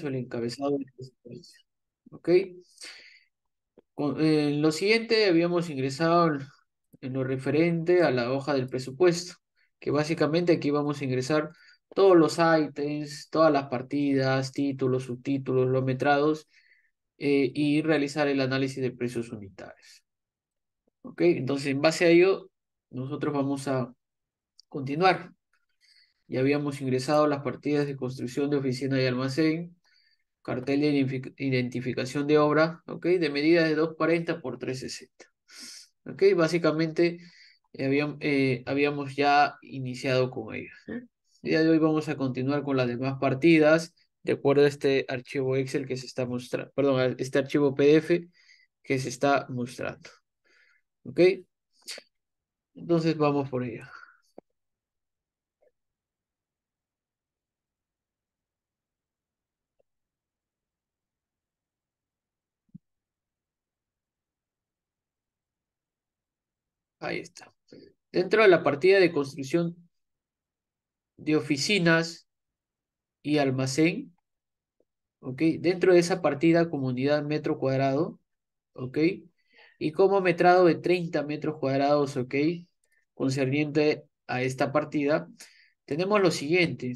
o el encabezado del presupuesto. ¿Ok? En lo siguiente habíamos ingresado en lo referente a la hoja del presupuesto, que básicamente aquí vamos a ingresar todos los ítems, todas las partidas, títulos, subtítulos, los metrados y realizar el análisis de precios unitarios. ¿Ok? Entonces, en base a ello, nosotros vamos a continuar. Ya habíamos ingresado las partidas de construcción de oficina y almacén, cartel de identificación de obra, ¿ok? De medida de 240 por 360. ¿Ok? Básicamente habíamos ya iniciado con ello. El día de hoy vamos a continuar con las demás partidas, de acuerdo a este archivo Excel que se está mostrando, perdón, a este archivo PDF que se está mostrando. ¿Ok? Entonces vamos por ello. Ahí está. Dentro de la partida de construcción de oficinas y almacén, ¿ok? Dentro de esa partida, comunidad metro cuadrado, ¿ok? Y como metrado de 30 metros cuadrados, ¿ok? Concerniente a esta partida, tenemos lo siguiente,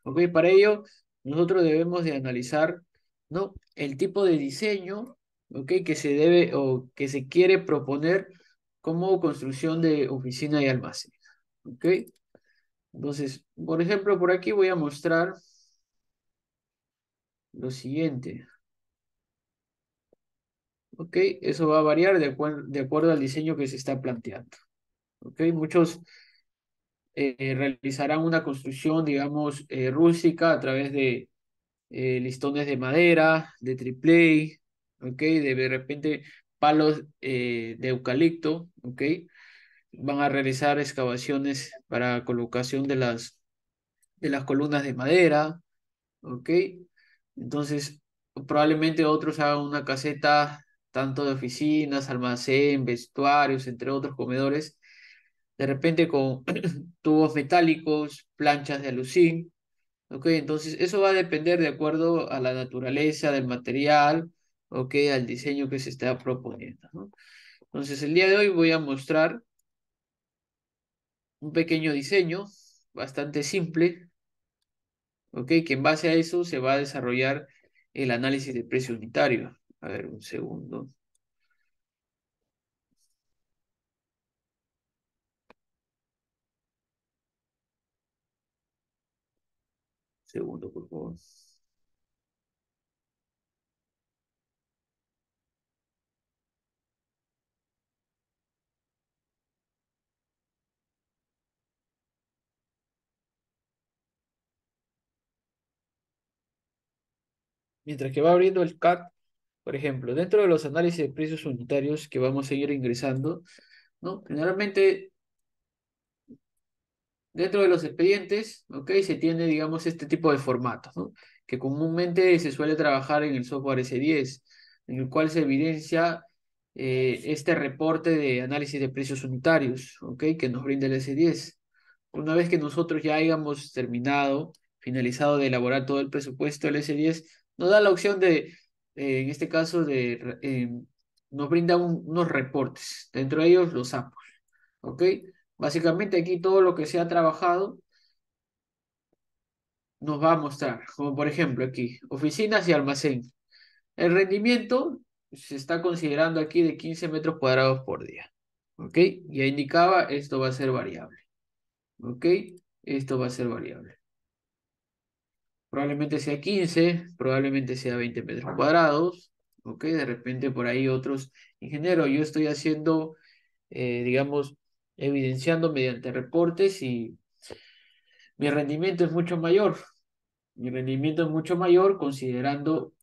¿ok? Para ello, nosotros debemos de analizar, ¿no? El tipo de diseño, ¿ok? Que se debe o que se quiere proponer como construcción de oficina y almacén, ¿ok? Entonces, por ejemplo, por aquí voy a mostrar lo siguiente. ¿Ok? Eso va a variar de acuerdo al diseño que se está planteando. ¿Ok? Muchos realizarán una construcción, digamos, rústica a través de listones de madera, de tripley, ¿ok? De repente palos de eucalipto, ¿ok? Van a realizar excavaciones para colocación de las columnas de madera, ¿ok? Entonces, probablemente otros hagan una caseta tanto de oficinas, almacén, vestuarios, entre otros comedores, de repente con tubos metálicos, planchas de aluzinc, ¿ok? Entonces, eso va a depender de acuerdo a la naturaleza del material, ¿ok? Al diseño que se está proponiendo, ¿no? Entonces, el día de hoy voy a mostrar un pequeño diseño bastante simple, ¿ok? Que en base a eso se va a desarrollar el análisis de precio unitario. A ver, un segundo. Segundo, por favor. Mientras que va abriendo el CAD, por ejemplo, dentro de los análisis de precios unitarios que vamos a seguir ingresando, ¿no? Generalmente, dentro de los expedientes, ¿ok? Se tiene, digamos, este tipo de formatos, ¿no? Que comúnmente se suele trabajar en el software S10, en el cual se evidencia este reporte de análisis de precios unitarios, ¿ok? Que nos brinda el S10. Una vez que nosotros ya hayamos terminado, finalizado de elaborar todo el presupuesto, el S10 nos da la opción de, en este caso, nos brinda unos reportes, dentro de ellos los APOS, ¿ok? Básicamente aquí todo lo que se ha trabajado nos va a mostrar, como por ejemplo aquí, oficinas y almacén. El rendimiento se está considerando aquí de 15 metros cuadrados por día, ¿ok? Ya indicaba, esto va a ser variable, ¿ok? Esto va a ser variable. Probablemente sea 15, probablemente sea 20 metros cuadrados, ¿ok? De repente por ahí otros ingenieros, yo estoy haciendo, digamos, evidenciando mediante reportes y mi rendimiento es mucho mayor. Mi rendimiento es mucho mayor considerando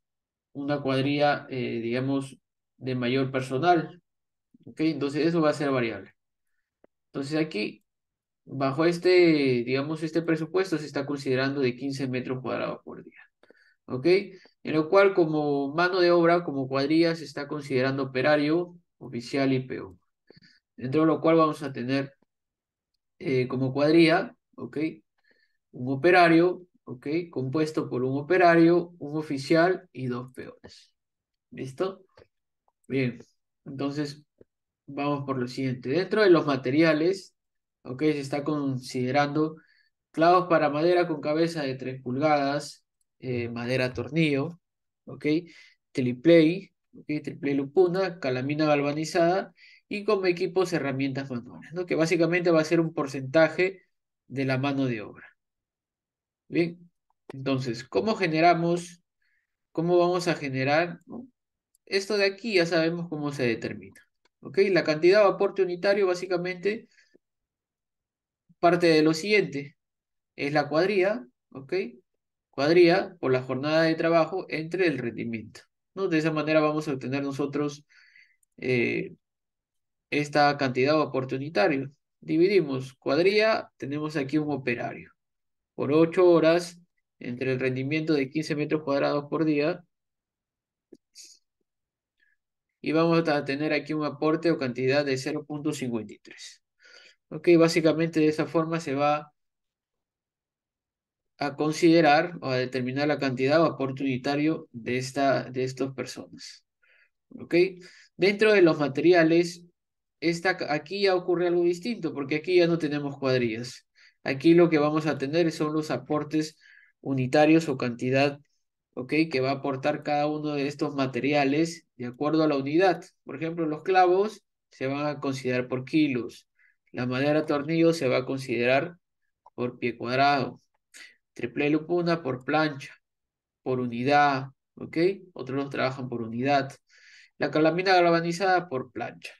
una cuadrilla, digamos, de mayor personal, ¿ok? Entonces eso va a ser variable. Entonces aquí, bajo este, digamos, este presupuesto se está considerando de 15 metros cuadrados por día. ¿Ok? En lo cual como mano de obra, como cuadrilla, se está considerando operario, oficial y peón. Dentro de lo cual vamos a tener como cuadrilla, ¿ok? Un operario, ¿ok? Compuesto por un operario, un oficial y dos peones. ¿Listo? Bien, entonces vamos por lo siguiente. Dentro de los materiales, ¿ok? Se está considerando clavos para madera con cabeza de 3 pulgadas, madera tornillo, ¿ok? Tripley, ¿ok? Tripley lupuna, calamina galvanizada y como equipos herramientas manuales, ¿no? Que básicamente va a ser un porcentaje de la mano de obra. Bien, entonces, cómo vamos a generar, ¿no? Esto de aquí ya sabemos cómo se determina, ¿ok? La cantidad de aporte unitario básicamente parte de lo siguiente, es la cuadría, ¿ok? Cuadría por la jornada de trabajo entre el rendimiento, ¿no? De esa manera vamos a obtener nosotros eh, esta cantidad de aporte unitario. Dividimos cuadría, tenemos aquí un operario, por 8 horas entre el rendimiento de 15 metros cuadrados por día y vamos a tener aquí un aporte o cantidad de 0,53. Ok, básicamente de esa forma se va a considerar o a determinar la cantidad o aporte unitario de estas personas. ¿Ok? Dentro de los materiales, aquí ya ocurre algo distinto, porque aquí ya no tenemos cuadrillas. Aquí lo que vamos a tener son los aportes unitarios o cantidad, ¿ok? Que va a aportar cada uno de estos materiales de acuerdo a la unidad. Por ejemplo, los clavos se van a considerar por kilos. La madera tornillo se va a considerar por pie cuadrado. Triple lupuna por plancha, por unidad, ¿ok? Otros trabajan por unidad. La calamina galvanizada por plancha.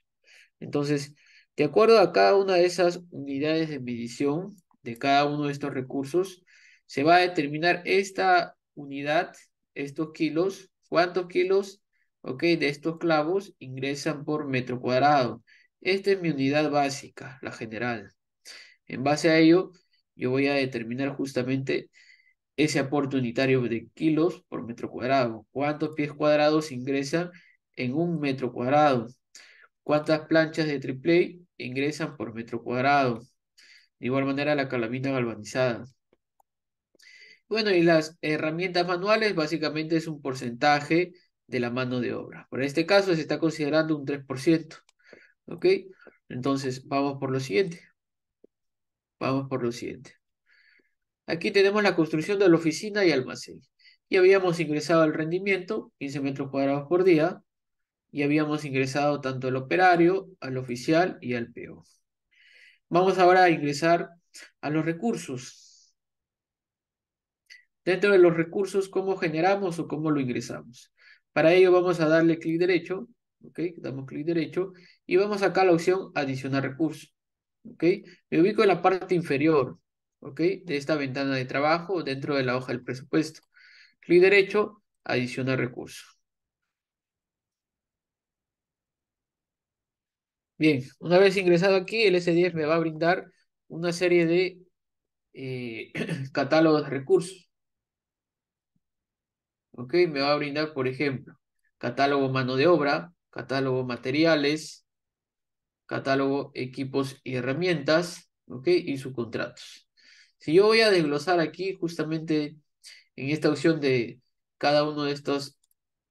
Entonces, de acuerdo a cada una de esas unidades de medición de cada uno de estos recursos, se va a determinar esta unidad, estos kilos, cuántos kilos, ¿ok? De estos clavos ingresan por metro cuadrado. Esta es mi unidad básica, la general. En base a ello, yo voy a determinar justamente ese aporte unitario de kilos por metro cuadrado. ¿Cuántos pies cuadrados ingresan en un metro cuadrado? ¿Cuántas planchas de triple ingresan por metro cuadrado? De igual manera la calamina galvanizada. Bueno, y las herramientas manuales básicamente es un porcentaje de la mano de obra. Por este caso se está considerando un 3%. ¿Ok? Entonces, vamos por lo siguiente. Vamos por lo siguiente. Aquí tenemos la construcción de la oficina y almacén. Y habíamos ingresado el rendimiento, 15 metros cuadrados por día, y habíamos ingresado tanto al operario, al oficial y al peón. Vamos ahora a ingresar a los recursos. Dentro de los recursos, ¿cómo generamos o cómo lo ingresamos? Para ello vamos a darle clic derecho, ¿ok? Damos clic derecho y vamos acá a la opción adicionar recursos, ¿ok? Me ubico en la parte inferior, ¿ok? De esta ventana de trabajo dentro de la hoja del presupuesto. Clic derecho, adicionar recursos. Bien, una vez ingresado aquí, el S10 me va a brindar una serie de catálogos de recursos. ¿Ok? Me va a brindar, por ejemplo, catálogo mano de obra, catálogo materiales, catálogo equipos y herramientas, ¿ok? Y subcontratos. Si yo voy a desglosar aquí justamente en esta opción de cada uno de estos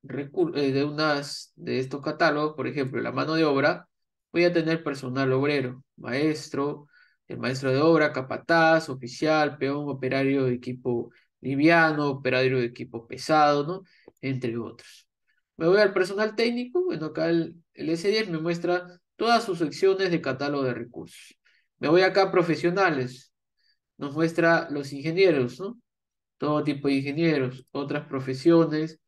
de estos catálogos, por ejemplo, la mano de obra, voy a tener personal obrero, maestro, el maestro de obra, capataz, oficial, peón, operario de equipo liviano, operario de equipo pesado, ¿no? Entre otros. Me voy al personal técnico, bueno, acá el S10 me muestra todas sus secciones de catálogo de recursos. Me voy acá a profesionales, nos muestra los ingenieros, ¿no? Todo tipo de ingenieros, otras profesiones,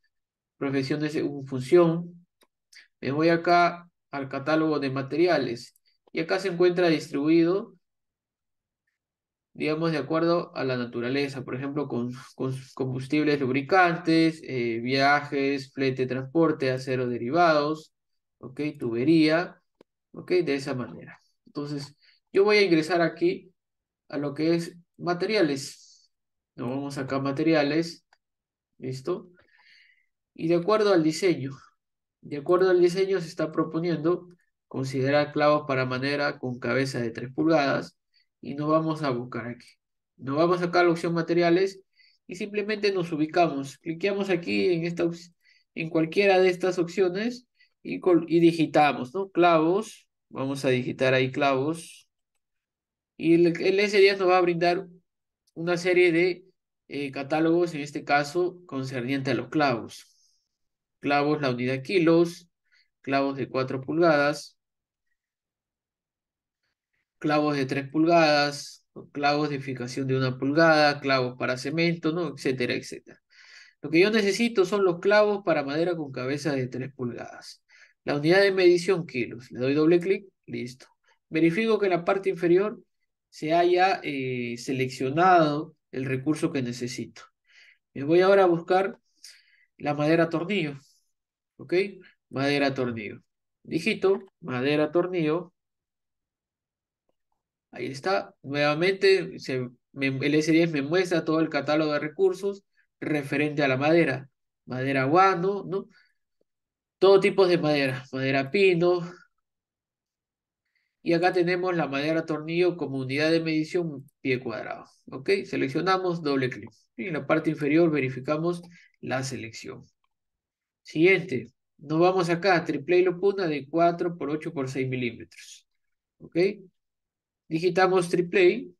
profesiones según función. Me voy acá al catálogo de materiales y acá se encuentra distribuido, digamos, de acuerdo a la naturaleza, por ejemplo, con combustibles lubricantes, viajes, flete, transporte, acero derivados, ¿ok? Tubería, ¿ok? De esa manera. Entonces, yo voy a ingresar aquí a lo que es materiales. Nos vamos acá a materiales, ¿listo? Y de acuerdo al diseño se está proponiendo considerar clavos para madera con cabeza de 3 pulgadas y nos vamos a buscar aquí. Nos vamos acá a la opción materiales y simplemente nos ubicamos. Cliqueamos aquí en en cualquiera de estas opciones y digitamos, ¿no? Clavos, vamos a digitar ahí clavos y el S10 nos va a brindar una serie de catálogos, en este caso concerniente a los clavos. Clavos, la unidad kilos, clavos de 4 pulgadas, clavos de 3 pulgadas, clavos de fijación de 1 pulgada, clavos para cemento, ¿no? Etcétera, etcétera. Lo que yo necesito son los clavos para madera con cabeza de 3 pulgadas. La unidad de medición kilos. Le doy doble clic, listo. Verifico que en la parte inferior se haya seleccionado el recurso que necesito. Me voy ahora a buscar la madera tornillo, ¿ok? Madera tornillo. Digito, madera tornillo. Ahí está. Nuevamente, el S10 me muestra todo el catálogo de recursos referente a la madera. Madera guano, ¿no? Todo tipo de madera. Madera pino. Y acá tenemos la madera tornillo como unidad de medición pie cuadrado. ¿Ok? Seleccionamos, doble clic. Y en la parte inferior verificamos la selección. Siguiente. Nos vamos acá. Triple hilo puna de 4 por 8 por 6 milímetros. ¿Ok? Digitamos triple.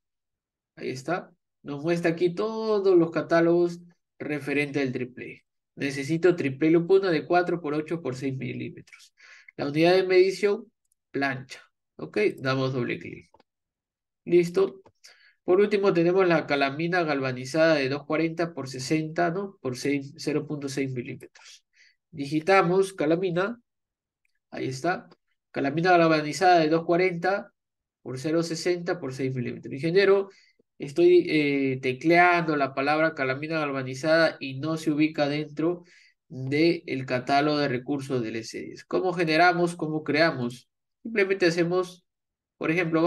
Ahí está. Nos muestra aquí todos los catálogos referentes al triple. Necesito triple lupuna de 4 por 8 por 6 milímetros. La unidad de medición, plancha. Ok, damos doble clic. Listo. Por último tenemos la calamina galvanizada de 240 por 60, ¿no? Por 0.6 milímetros. Digitamos calamina. Ahí está. Calamina galvanizada de 240 por 0.60 por 6 milímetros. Ingeniero, estoy tecleando la palabra calamina galvanizada y no se ubica dentro del catálogo de recursos del S10. ¿Cómo generamos? ¿Cómo creamos? Simplemente hacemos, por ejemplo,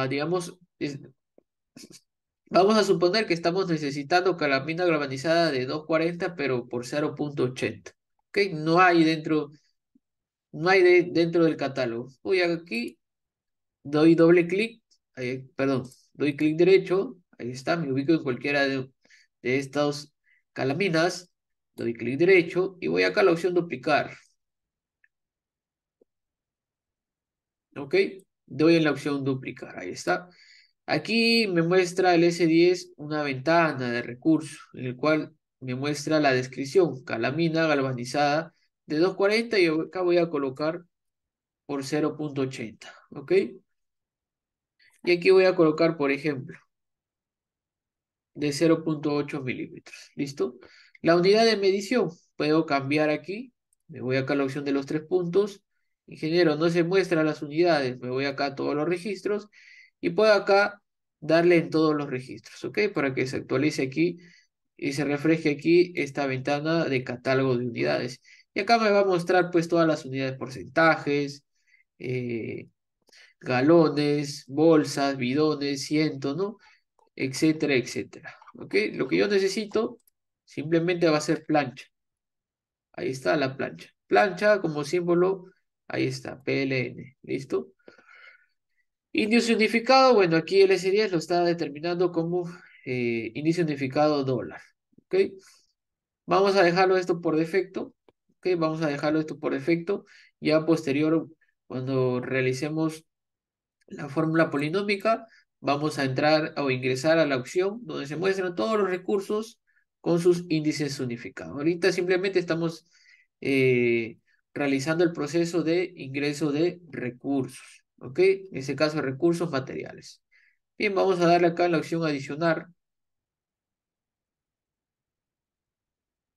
digamos, vamos a suponer que estamos necesitando calamina galvanizada de 240 pero por 0.80. ¿Ok? No hay dentro del catálogo. Voy aquí, doy doble clic, perdón, doy clic derecho, ahí está, me ubico en cualquiera de estas calaminas, doy clic derecho y voy acá a la opción duplicar, ¿ok? Doy en la opción duplicar, ahí está. Aquí me muestra el S10 una ventana de recursos, en el cual me muestra la descripción, calamina galvanizada de 240 y acá voy a colocar por 0.80, ¿ok? Y aquí voy a colocar, por ejemplo, de 0.8 milímetros. ¿Listo? La unidad de medición, puedo cambiar aquí. Me voy acá a la opción de los 3 puntos. Ingeniero, no se muestran las unidades. Me voy acá a todos los registros. Y puedo acá darle en todos los registros. ¿Ok? Para que se actualice aquí y se refleje aquí esta ventana de catálogo de unidades. Y acá me va a mostrar pues todas las unidades, porcentajes, eh, galones, bolsas, bidones, cientos, ¿no? Etcétera, etcétera. ¿Ok? Lo que yo necesito simplemente va a ser plancha. Ahí está la plancha. Plancha como símbolo, ahí está, PLN. ¿Listo? Índice unificado, bueno, aquí el S10 lo está determinando como índice unificado dólar. ¿Ok? Vamos a dejarlo esto por defecto. ¿Ok? Vamos a dejarlo esto por defecto. Ya posterior, cuando realicemos la fórmula polinómica, vamos a entrar o ingresar a la opción donde se muestran todos los recursos con sus índices unificados. Ahorita simplemente estamos eh, realizando el proceso de ingreso de recursos, ¿ok? En este caso, recursos materiales. Bien, vamos a darle acá en la opción adicionar.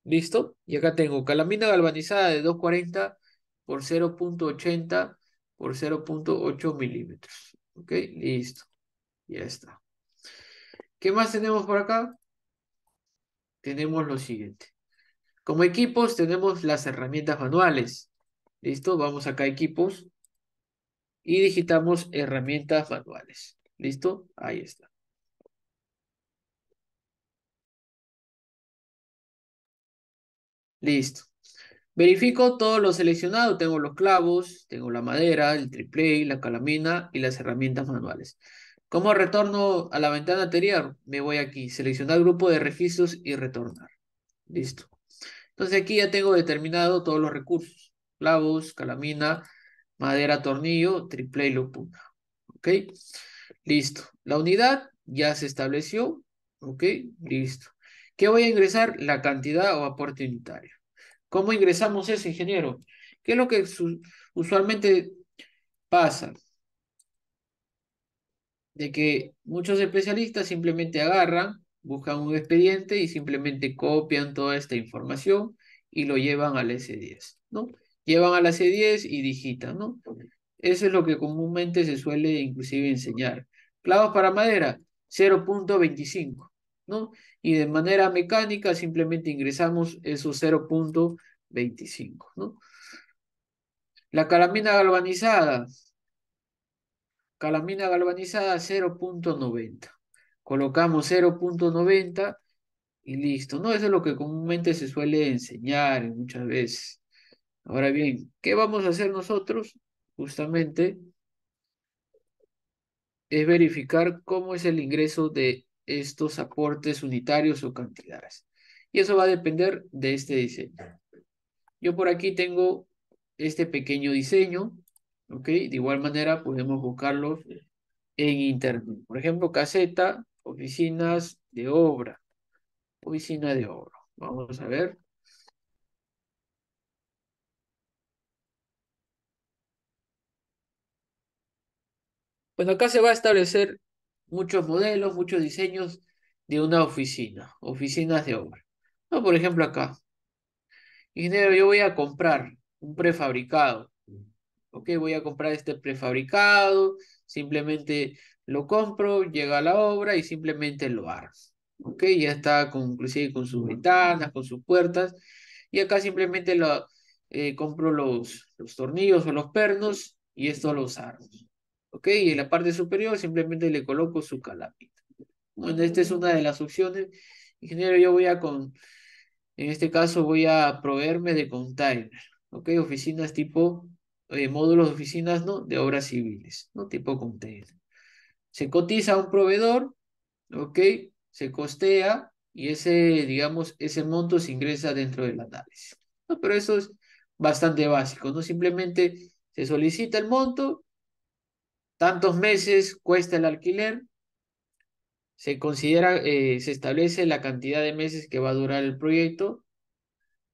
¿Listo? Y acá tengo calamina galvanizada de 240 por 0.80 por 0.8 milímetros. ¿Ok? Listo. Ya está. ¿Qué más tenemos por acá? Tenemos lo siguiente. Como equipos tenemos las herramientas manuales. ¿Listo? Vamos acá a equipos y digitamos herramientas manuales. ¿Listo? Ahí está. Listo. Verifico todo lo seleccionado. Tengo los clavos, tengo la madera, el triple, la calamina y las herramientas manuales. ¿Cómo retorno a la ventana anterior? Me voy aquí, seleccionar grupo de registros y retornar. Listo. Entonces aquí ya tengo determinado todos los recursos. Clavos, calamina, madera, tornillo, triple y punta. ¿Ok? Listo. La unidad ya se estableció. ¿Ok? Listo. ¿Qué voy a ingresar? La cantidad o aporte unitario. ¿Cómo ingresamos eso, ingeniero? ¿Qué es lo que usualmente pasa? De que muchos especialistas simplemente agarran, buscan un expediente y simplemente copian toda esta información y lo llevan al S10, ¿no? Llevan a la C10 y digitan, ¿no? Eso es lo que comúnmente se suele inclusive enseñar. Clavos para madera, 0,25, ¿no? Y de manera mecánica simplemente ingresamos esos 0,25, ¿no? La calamina galvanizada, calamina galvanizada 0,90. Colocamos 0,90 y listo, ¿no? Eso es lo que comúnmente se suele enseñar muchas veces. Ahora bien, ¿qué vamos a hacer nosotros? Justamente es verificar cómo es el ingreso de estos aportes unitarios o cantidades. Y eso va a depender de este diseño. Yo por aquí tengo este pequeño diseño, ¿ok? De igual manera podemos buscarlo en internet. Por ejemplo, caseta, oficina de obra. Vamos a ver. Bueno, acá se va a establecer muchos modelos, muchos diseños de una oficina, oficinas de obra. No, por ejemplo, acá, ingeniero, yo voy a comprar un prefabricado. Ok, voy a comprar este prefabricado, simplemente lo compro, llega a la obra y simplemente lo armo. Ok, ya está inclusive con sus ventanas, con sus puertas. Y acá simplemente compro los tornillos o los pernos y esto los armo. Ok, y en la parte superior simplemente le coloco su calamita. Bueno, esta es una de las opciones. Ingeniero, en este caso voy a proveerme de container. Ok, oficinas tipo, módulos de oficinas, ¿no? De obras civiles, ¿no? Tipo container. Se cotiza a un proveedor, ok, se costea y digamos, ese monto se ingresa dentro del análisis. ¿No? Pero eso es bastante básico, ¿no? Simplemente se solicita el monto, tantos meses cuesta el alquiler, se establece la cantidad de meses que va a durar el proyecto,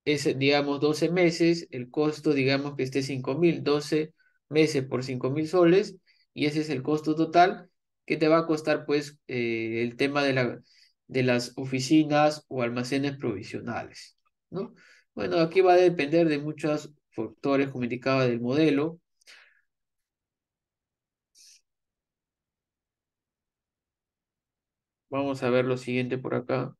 es, digamos, 12 meses, el costo, digamos que esté 5.000, 12 meses por 5.000 soles, y ese es el costo total que te va a costar, pues, el tema de las oficinas o almacenes provisionales, ¿no? Bueno, aquí va a depender de muchos factores, como indicaba, del modelo. Vamos a ver lo siguiente por acá.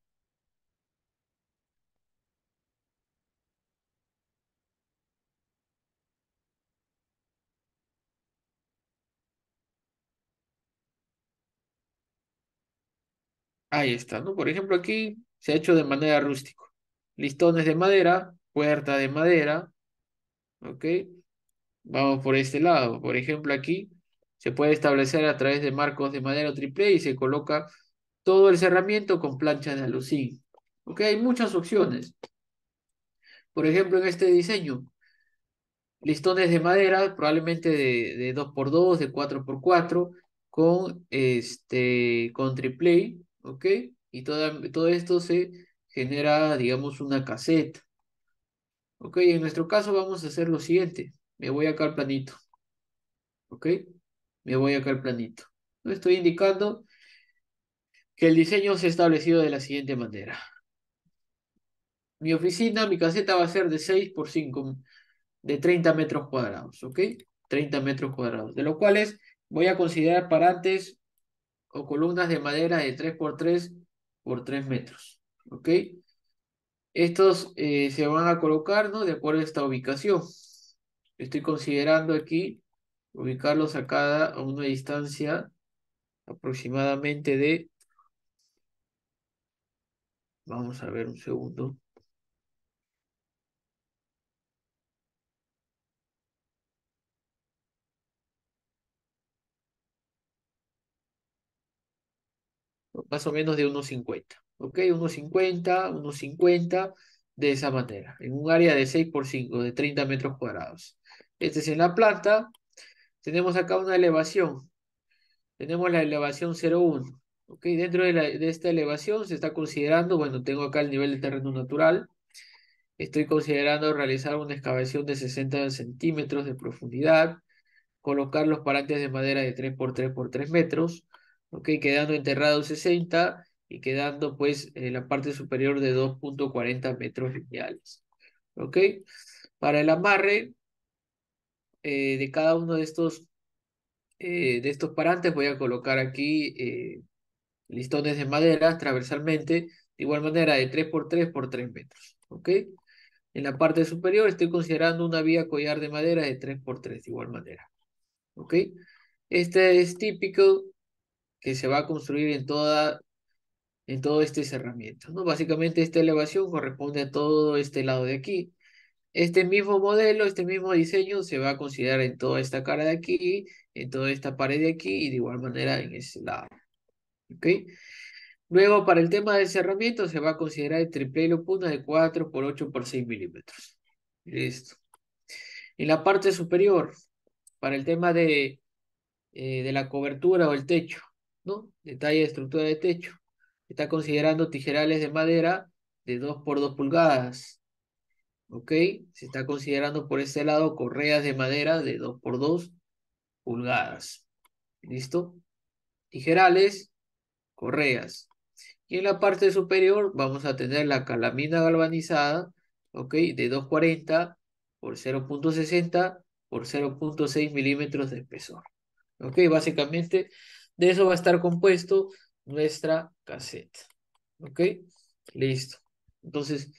Ahí está, ¿no? Por ejemplo, aquí se ha hecho de manera rústica. Listones de madera, puerta de madera, ¿ok? Vamos por este lado. Por ejemplo, aquí se puede establecer a través de marcos de madera o triple y se coloca todo el cerramiento con plancha de aluzinc. ¿Ok? Hay muchas opciones. Por ejemplo, en este diseño, listones de madera, probablemente de 2x2, de 4x4, con triple, ¿ok? Y todo esto se genera, digamos, una caseta. ¿Ok? En nuestro caso vamos a hacer lo siguiente. Me voy acá al planito. ¿Ok? Me voy acá al planito. Estoy indicando que el diseño se ha establecido de la siguiente manera. Mi caseta va a ser de 6 por 5, de 30 metros cuadrados, ¿ok? 30 metros cuadrados, de los cuales voy a considerar parantes o columnas de madera de 3 por 3 por 3 metros, ¿ok? Estos se van a colocar, ¿no? De acuerdo a esta ubicación. Estoy considerando aquí ubicarlos a una distancia aproximadamente de, vamos a ver un segundo. más o menos de 1,50. ¿Ok? 1,50, 1,50, de esa manera, en un área de 6 por 5 de 30 metros cuadrados. Este es en la planta. Tenemos acá una elevación. Tenemos la elevación 0,1. ¿Ok? Dentro de esta elevación se está considerando, bueno, tengo acá el nivel de terreno natural. Estoy considerando realizar una excavación de 60 centímetros de profundidad, colocar los parantes de madera de 3 por 3 por 3 metros, ¿ok? Quedando enterrado 60 y quedando pues en la parte superior de 2,40 metros lineales, ¿ok? Para el amarre de cada uno de estos parantes voy a colocar aquí listones de madera transversalmente, de igual manera de 3 por 3 por 3 metros, ¿ok? En la parte superior estoy considerando una vía collar de madera de 3 por 3 de igual manera, ¿ok? Este es típico que se va a construir en todo este cerramiento, ¿no? Básicamente esta elevación corresponde a todo este lado de aquí. Este mismo modelo, este mismo diseño se va a considerar en toda esta cara de aquí, en toda esta pared de aquí y de igual manera en ese lado, ¿ok? Luego, para el tema del cerramiento, se va a considerar el triplé puntas de 4 por 8 por 6 milímetros. Listo. En la parte superior, para el tema de la cobertura o el techo, ¿no? Detalle de estructura de techo. Está considerando tijerales de madera de 2 por 2 pulgadas, ¿ok? Se está considerando por este lado correas de madera de 2 por 2 pulgadas. ¿Listo? Tijerales, correas. Y en la parte superior vamos a tener la calamina galvanizada, ¿ok? De 2,40 por 0,60 por 0,6 milímetros de espesor. ¿Ok? Básicamente de eso va a estar compuesto nuestra caseta. ¿Ok? Listo. Entonces,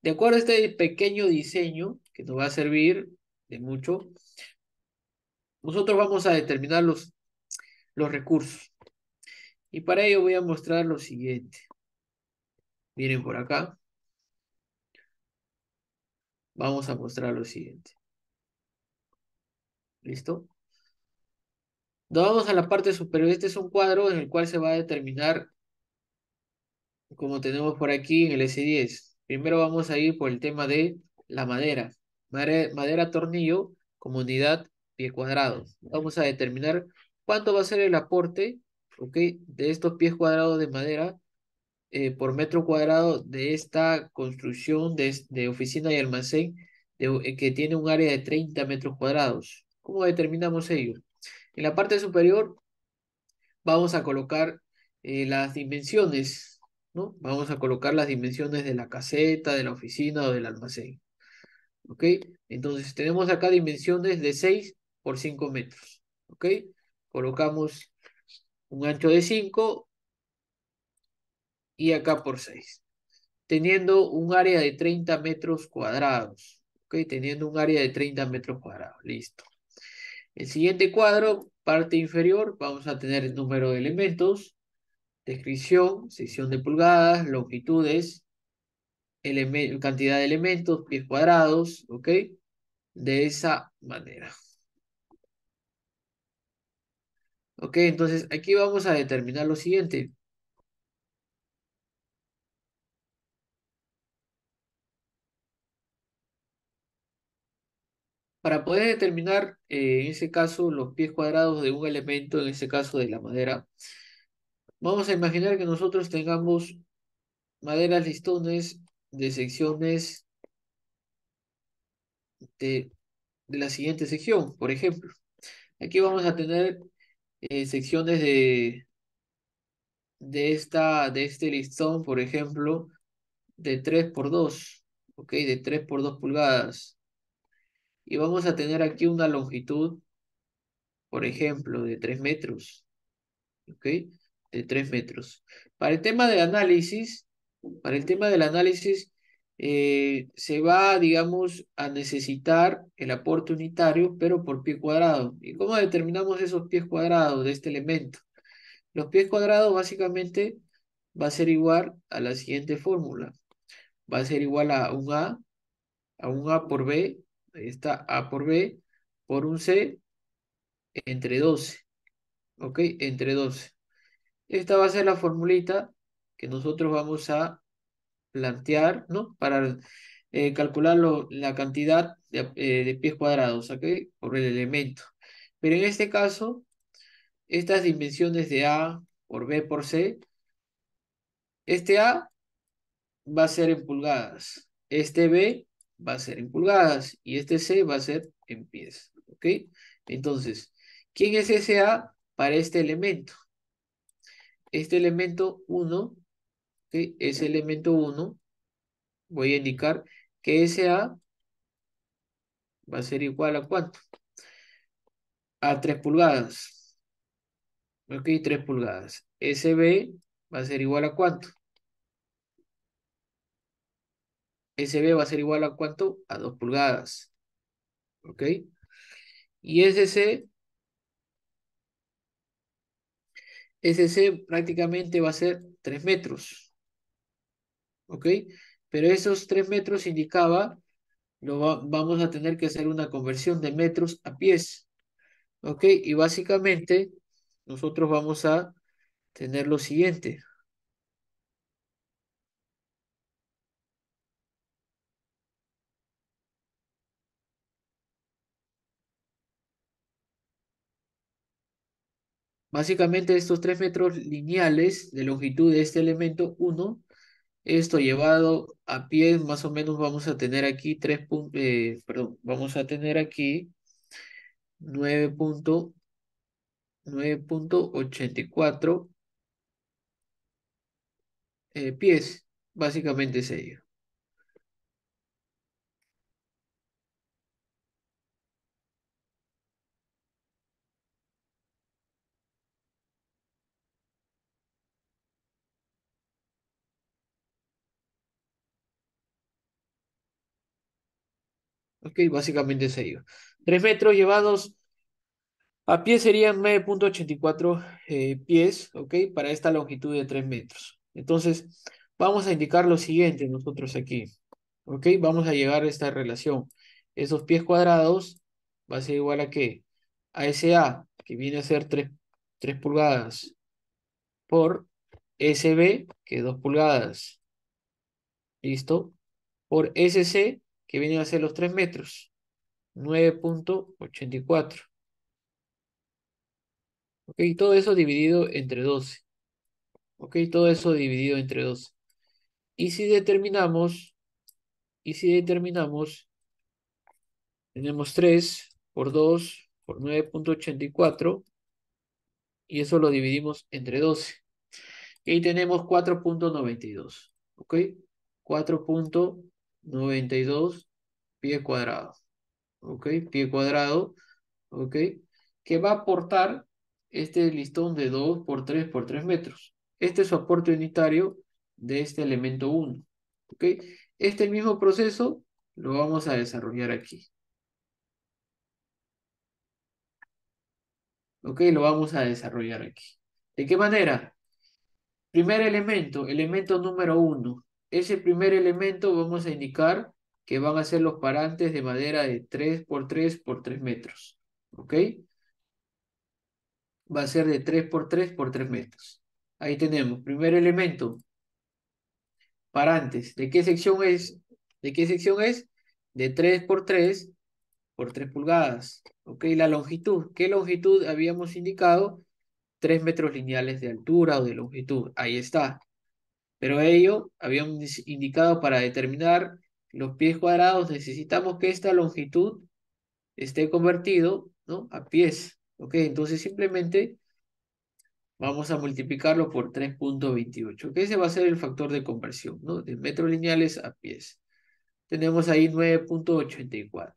de acuerdo a este pequeño diseño que nos va a servir de mucho, nosotros vamos a determinar los recursos. Y para ello voy a mostrar lo siguiente. Miren por acá. Vamos a mostrar lo siguiente. ¿Listo? Nos vamos a la parte superior. Este es un cuadro en el cual se va a determinar, como tenemos por aquí en el S10. Primero vamos a ir por el tema de la madera. Madera tornillo como unidad pie cuadrado. Vamos a determinar cuánto va a ser el aporte, ¿ok? De estos pies cuadrados de madera por metro cuadrado de esta construcción de oficina y almacén que tiene un área de 30 metros cuadrados. ¿Cómo determinamos ello? En la parte superior vamos a colocar las dimensiones, ¿no? Vamos a colocar las dimensiones de la caseta, de la oficina o del almacén, ¿ok? Entonces tenemos acá dimensiones de 6 por 5 metros, ¿ok? Colocamos un ancho de 5 y acá por 6 teniendo un área de 30 metros cuadrados, ¿ok? Teniendo un área de 30 metros cuadrados, listo. El siguiente cuadro, parte inferior, vamos a tener el número de elementos, descripción, sección de pulgadas, longitudes, cantidad de elementos, pies cuadrados, ¿ok? De esa manera. ¿Ok? Entonces aquí vamos a determinar lo siguiente. Para poder determinar, en ese caso, los pies cuadrados de un elemento, en este caso de la madera, vamos a imaginar que nosotros tengamos maderas listones de secciones de, de la siguiente sección, por ejemplo. Aquí vamos a tener secciones de este listón, por ejemplo, de 3 por 2, ¿ok? De 3 por 2 pulgadas. Y vamos a tener aquí una longitud, por ejemplo, de 3 metros, ¿ok? De 3 metros. Para el tema del análisis, para el tema del análisis, se va, digamos, a necesitar el aporte unitario, pero por pie cuadrado. ¿Y cómo determinamos esos pies cuadrados de este elemento? Los pies cuadrados básicamente va a ser igual a la siguiente fórmula. Va a ser igual a un A por B, ahí está A por B, por un C entre 12, ¿ok? Entre 12. Esta va a ser la formulita que nosotros vamos a plantear, ¿no? Para calcular la cantidad de pies cuadrados, ¿ok? Por el elemento. Pero en este caso, estas dimensiones de A por B por C, este A va a ser en pulgadas, este B va a ser en pulgadas y este C va a ser en pies, ¿ok? Entonces, ¿quién es ese A para este elemento? Este elemento 1, ¿ok? Ese elemento 1, voy a indicar que ese A va a ser igual a ¿cuánto? A 3 pulgadas, ¿ok? 3 pulgadas. Ese B va a ser igual a ¿cuánto? Ese B va a ser igual a ¿cuánto? A 2 pulgadas, ¿ok? Y ese C prácticamente va a ser 3 metros, ¿ok? Pero esos 3 metros indicaba, vamos a tener que hacer una conversión de metros a pies, ¿ok? Y básicamente nosotros vamos a tener lo siguiente. Básicamente estos 3 metros lineales de longitud de este elemento 1, esto llevado a pie, más o menos vamos a tener aquí perdón, vamos a tener aquí 9.84 pies, básicamente es ello. Ok, básicamente es ello. 3 metros llevados a pie serían 9.84 pies, ok, para esta longitud de 3 metros. Entonces, vamos a indicar lo siguiente nosotros aquí. Ok, vamos a llegar a esta relación. Esos pies cuadrados va a ser igual a qué? A ese A, que viene a ser 3 pulgadas, por SB, que es 2 pulgadas. ¿Listo? Por SC, que viene a ser los 3 metros. 9.84. Ok, todo eso dividido entre 12. Ok, todo eso dividido entre 12. Y si determinamos, y si determinamos, tenemos 3 por 2 por 9.84 y eso lo dividimos entre 12. Y ahí tenemos 4.92. ¿Ok? 4.92 pie cuadrado. ¿Ok? Pie cuadrado. ¿Ok? Que va a aportar este listón de 2 por 3 por 3 metros. Este es su aporte unitario de este elemento 1. ¿Ok? Este mismo proceso lo vamos a desarrollar aquí. ¿Ok? Lo vamos a desarrollar aquí. ¿De qué manera? Primer elemento, elemento número 1. Ese primer elemento vamos a indicar que van a ser los parantes de madera de 3 por 3 por 3 metros. ¿Ok? Va a ser de 3 por 3 por 3 metros. Ahí tenemos, primer elemento, parantes. ¿De qué sección es? ¿De qué sección es? De 3 por 3 por 3 pulgadas. ¿Ok? La longitud. ¿Qué longitud habíamos indicado? 3 metros lineales de altura o de longitud. Ahí está. Pero ello habíamos indicado para determinar los pies cuadrados necesitamos que esta longitud esté convertido, ¿no? A pies. ¿Ok? Entonces simplemente vamos a multiplicarlo por 3.28, que ese va a ser el factor de conversión, ¿no? De metros lineales a pies. Tenemos ahí 9.84.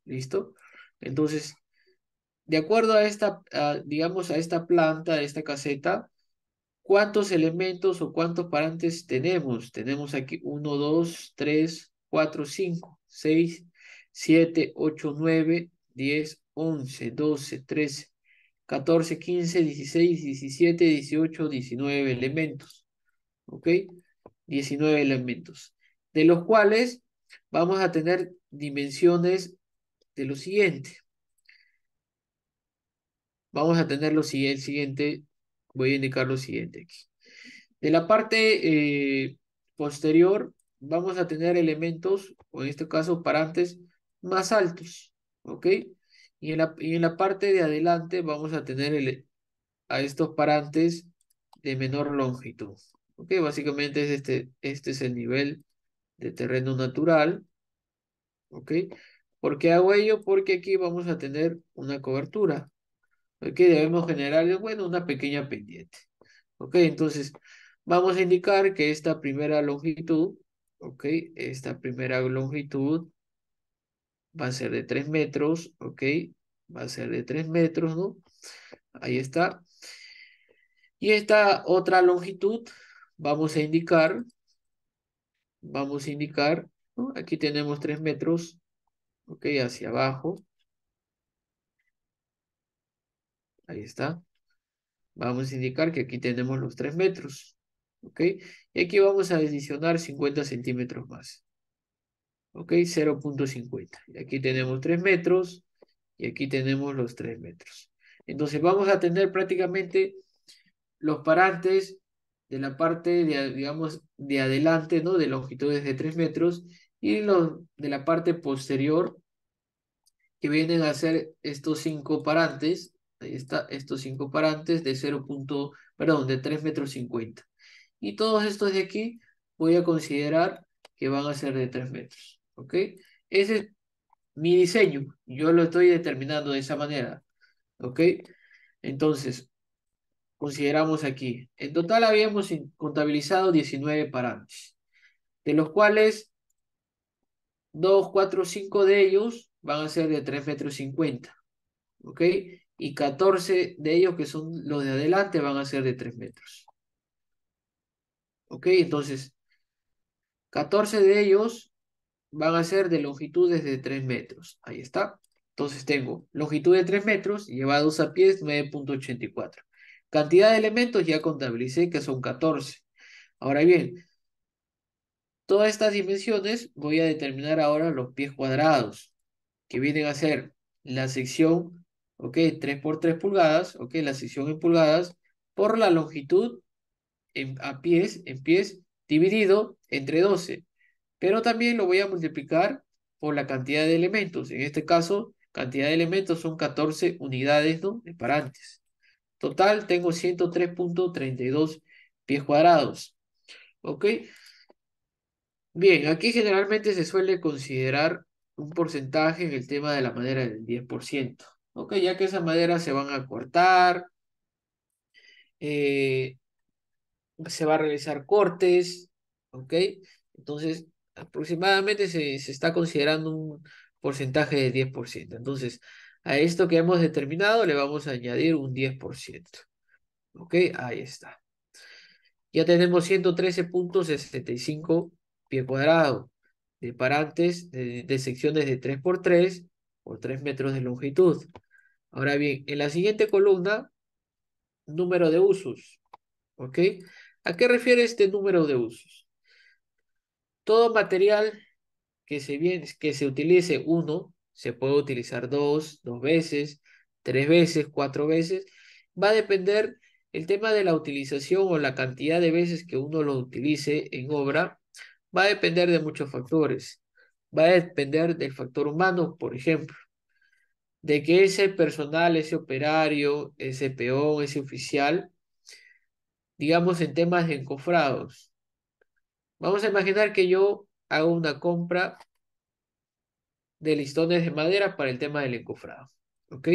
¿Listo? Entonces, de acuerdo a esta, digamos, a esta planta, a esta caseta, ¿cuántos elementos o cuántos parantes tenemos? Tenemos aquí 1, 2, 3, 4, 5, 6, 7, 8, 9, 10, 11, 12, 13, 14, 15, 16, 17, 18, 19 elementos. ¿Ok? 19 elementos. De los cuales vamos a tener dimensiones de lo siguiente. Vamos a tener el siguiente. voy a indicar lo siguiente aquí. De la parte posterior vamos a tener elementos, o en este caso parantes, más altos, ¿ok? Y en la parte de adelante vamos a tener a estos parantes de menor longitud, ¿ok? Básicamente este es el nivel de terreno natural, ¿ok? ¿Por qué hago ello? Porque aquí vamos a tener una cobertura, ¿ok? Debemos generar, bueno, una pequeña pendiente. Ok, entonces vamos a indicar que esta primera longitud, ok, esta primera longitud va a ser de 3 metros, ok, va a ser de 3 metros, ¿no? Ahí está. Y esta otra longitud vamos a indicar, ¿no? Aquí tenemos 3 metros, ok, hacia abajo, ahí está. Vamos a indicar que aquí tenemos los 3 metros, ok. Y aquí vamos a adicionar 50 centímetros más. Ok, 0,50. Y aquí tenemos 3 metros y aquí tenemos los 3 metros. Entonces vamos a tener prácticamente los parantes de la parte, digamos, de adelante, ¿no? De longitudes de 3 metros y los de la parte posterior que vienen a ser estos 5 parantes. Ahí está, estos 5 parantes de 0. Perdón, de 3 metros 50. Y todos estos de aquí voy a considerar que van a ser de 3 metros. ¿Ok? Ese es mi diseño, yo lo estoy determinando de esa manera, ¿ok? Entonces, consideramos aquí, en total habíamos contabilizado 19 parantes, de los cuales 2, 4, 5 de ellos van a ser de 3 metros 50, ¿ok? Y 14 de ellos, que son los de adelante, van a ser de 3 metros, ¿ok? Entonces, 14 de ellos van a ser de longitudes de 3 metros. Ahí está. Entonces tengo longitud de 3 metros llevados a pies 9,84. Cantidad de elementos ya contabilicé que son 14. Ahora bien, todas estas dimensiones voy a determinar ahora los pies cuadrados, que vienen a ser la sección, ok, 3 por 3 pulgadas, ok, la sección en pulgadas, por la longitud en pies, dividido entre 12. Pero también lo voy a multiplicar por la cantidad de elementos. En este caso, cantidad de elementos son 14 unidades, ¿no? De parantes. Total, tengo 103,32 pies cuadrados. ¿Ok? Bien, aquí generalmente se suele considerar un porcentaje en el tema de la madera del 10%. ¿Ok? Ya que esas maderas se van a cortar, eh, se va a realizar cortes, ¿ok? Entonces, aproximadamente se está considerando un porcentaje de 10%. Entonces, a esto que hemos determinado le vamos a añadir un 10%, ¿ok? Ahí está. Ya tenemos 113,65 pie cuadrado de parantes de secciones de 3 por 3 por 3 metros de longitud. Ahora bien, en la siguiente columna, número de usos, ¿ok? ¿A qué refiere este número de usos? Todo material que se utilice uno, se puede utilizar dos veces, 3 veces, 4 veces. Va a depender el tema de la utilización o la cantidad de veces que uno lo utilice en obra. Va a depender de muchos factores. Va a depender del factor humano, por ejemplo, de que ese personal, ese operario, ese peón, ese oficial, digamos en temas de encofrados. Vamos a imaginar que yo hago una compra de listones de madera para el tema del encofrado. ¿Ok?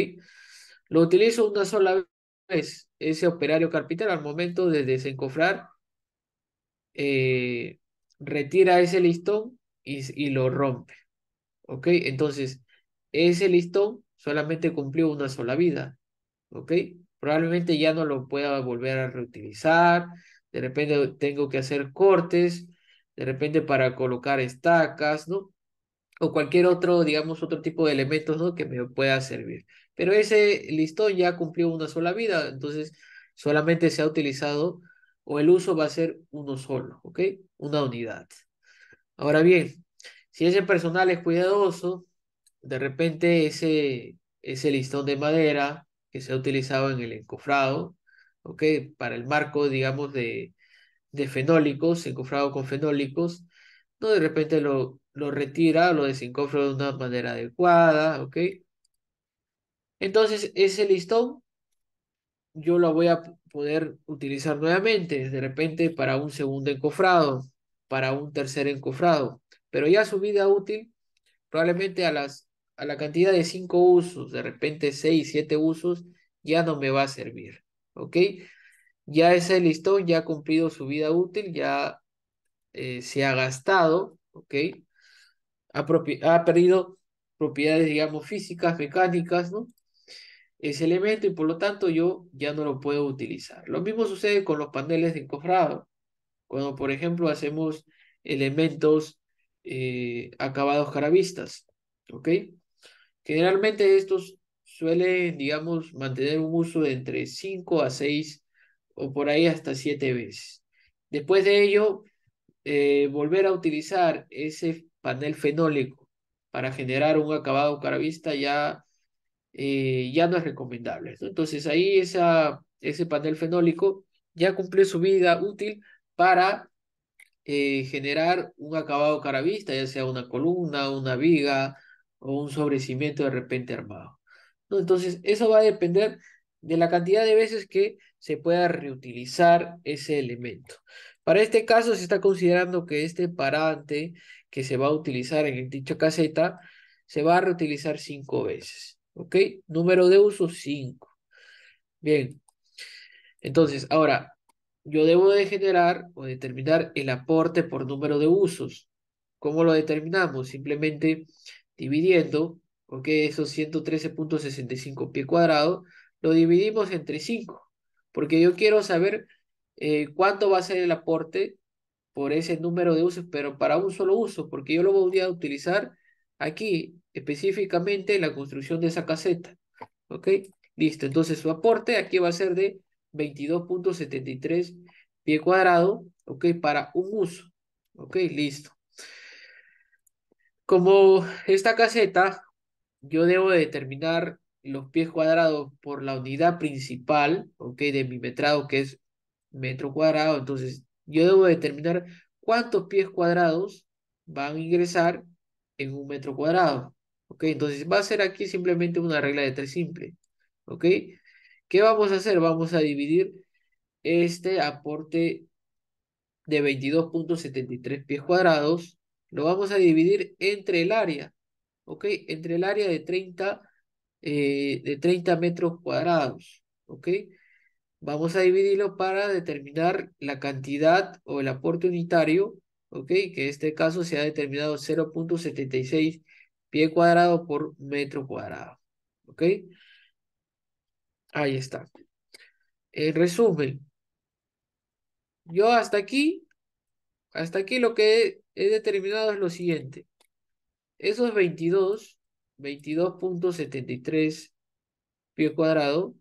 Lo utilizo una sola vez. Ese operario carpintero al momento de desencofrar, eh, retira ese listón y lo rompe. ¿Ok? Entonces, ese listón solamente cumplió una sola vida. ¿Ok? Probablemente ya no lo pueda volver a reutilizar. De repente tengo que hacer cortes. De repente para colocar estacas, ¿no? O cualquier otro, digamos, otro tipo de elementos, ¿no? Que me pueda servir. Pero ese listón ya cumplió una sola vida, entonces solamente se ha utilizado o el uso va a ser uno solo, ¿ok? Una unidad. Ahora bien, si ese personal es cuidadoso, de repente ese listón de madera que se ha utilizado en el encofrado, ¿ok? Para el marco, digamos, de fenólicos, encofrado con fenólicos, ¿no? De repente lo retira, lo desencofra de una manera adecuada, ¿ok? Entonces, ese listón yo lo voy a poder utilizar nuevamente, de repente para un segundo encofrado, para un tercer encofrado, pero ya su vida útil probablemente a la cantidad de 5 usos, de repente 6 7 usos, ya no me va a servir, ¿ok? Ya ese listón ya ha cumplido su vida útil, ya se ha gastado, ¿ok? Ha perdido propiedades, digamos, físicas, mecánicas, ¿no? Ese elemento y por lo tanto yo ya no lo puedo utilizar. Lo mismo sucede con los paneles de encofrado. Cuando, por ejemplo, hacemos elementos acabados caravistas, ¿ok? Generalmente estos suelen, digamos, mantener un uso de entre 5 a 6 o por ahí hasta 7 veces. Después de ello, volver a utilizar ese panel fenólico para generar un acabado caravista ya no es recomendable, ¿no? Entonces ahí ese panel fenólico ya cumplió su vida útil para generar un acabado caravista, ya sea una columna, una viga o un sobrecimiento de repente armado, ¿no? Entonces, eso va a depender de la cantidad de veces que se pueda reutilizar ese elemento. Para este caso, se está considerando que este parante que se va a utilizar en dicha caseta se va a reutilizar 5 veces, ¿ok? Número de uso 5. Bien, entonces, ahora, yo debo de generar o determinar el aporte por número de usos. ¿Cómo lo determinamos? Simplemente dividiendo, ¿ok? Esos 113,65 pie cuadrado, lo dividimos entre 5, porque yo quiero saber cuánto va a ser el aporte por ese número de usos, pero para un solo uso, porque yo lo voy a utilizar aquí, específicamente en la construcción de esa caseta. ¿Ok? Listo. Entonces su aporte aquí va a ser de 22,73 pie cuadrado, ¿ok? Para un uso. ¿Ok? Listo. Como esta caseta, yo debo de determinar los pies cuadrados por la unidad principal, ¿ok? De mi metrado, que es metro cuadrado. Entonces, yo debo determinar cuántos pies cuadrados van a ingresar en un metro cuadrado. ¿Ok? Entonces, va a ser aquí simplemente una regla de tres simple. ¿Ok? ¿Qué vamos a hacer? Vamos a dividir este aporte de 22,73 pies cuadrados, lo vamos a dividir entre el área, ¿ok? Entre el área de 30 metros cuadrados, ¿ok? Vamos a dividirlo para determinar la cantidad o el aporte unitario, ¿ok? Que en este caso se ha determinado 0,76 pie cuadrado por metro cuadrado, ¿ok? Ahí está. En resumen, yo hasta aquí lo que he determinado es lo siguiente. Esos 22,73 pie cuadrado,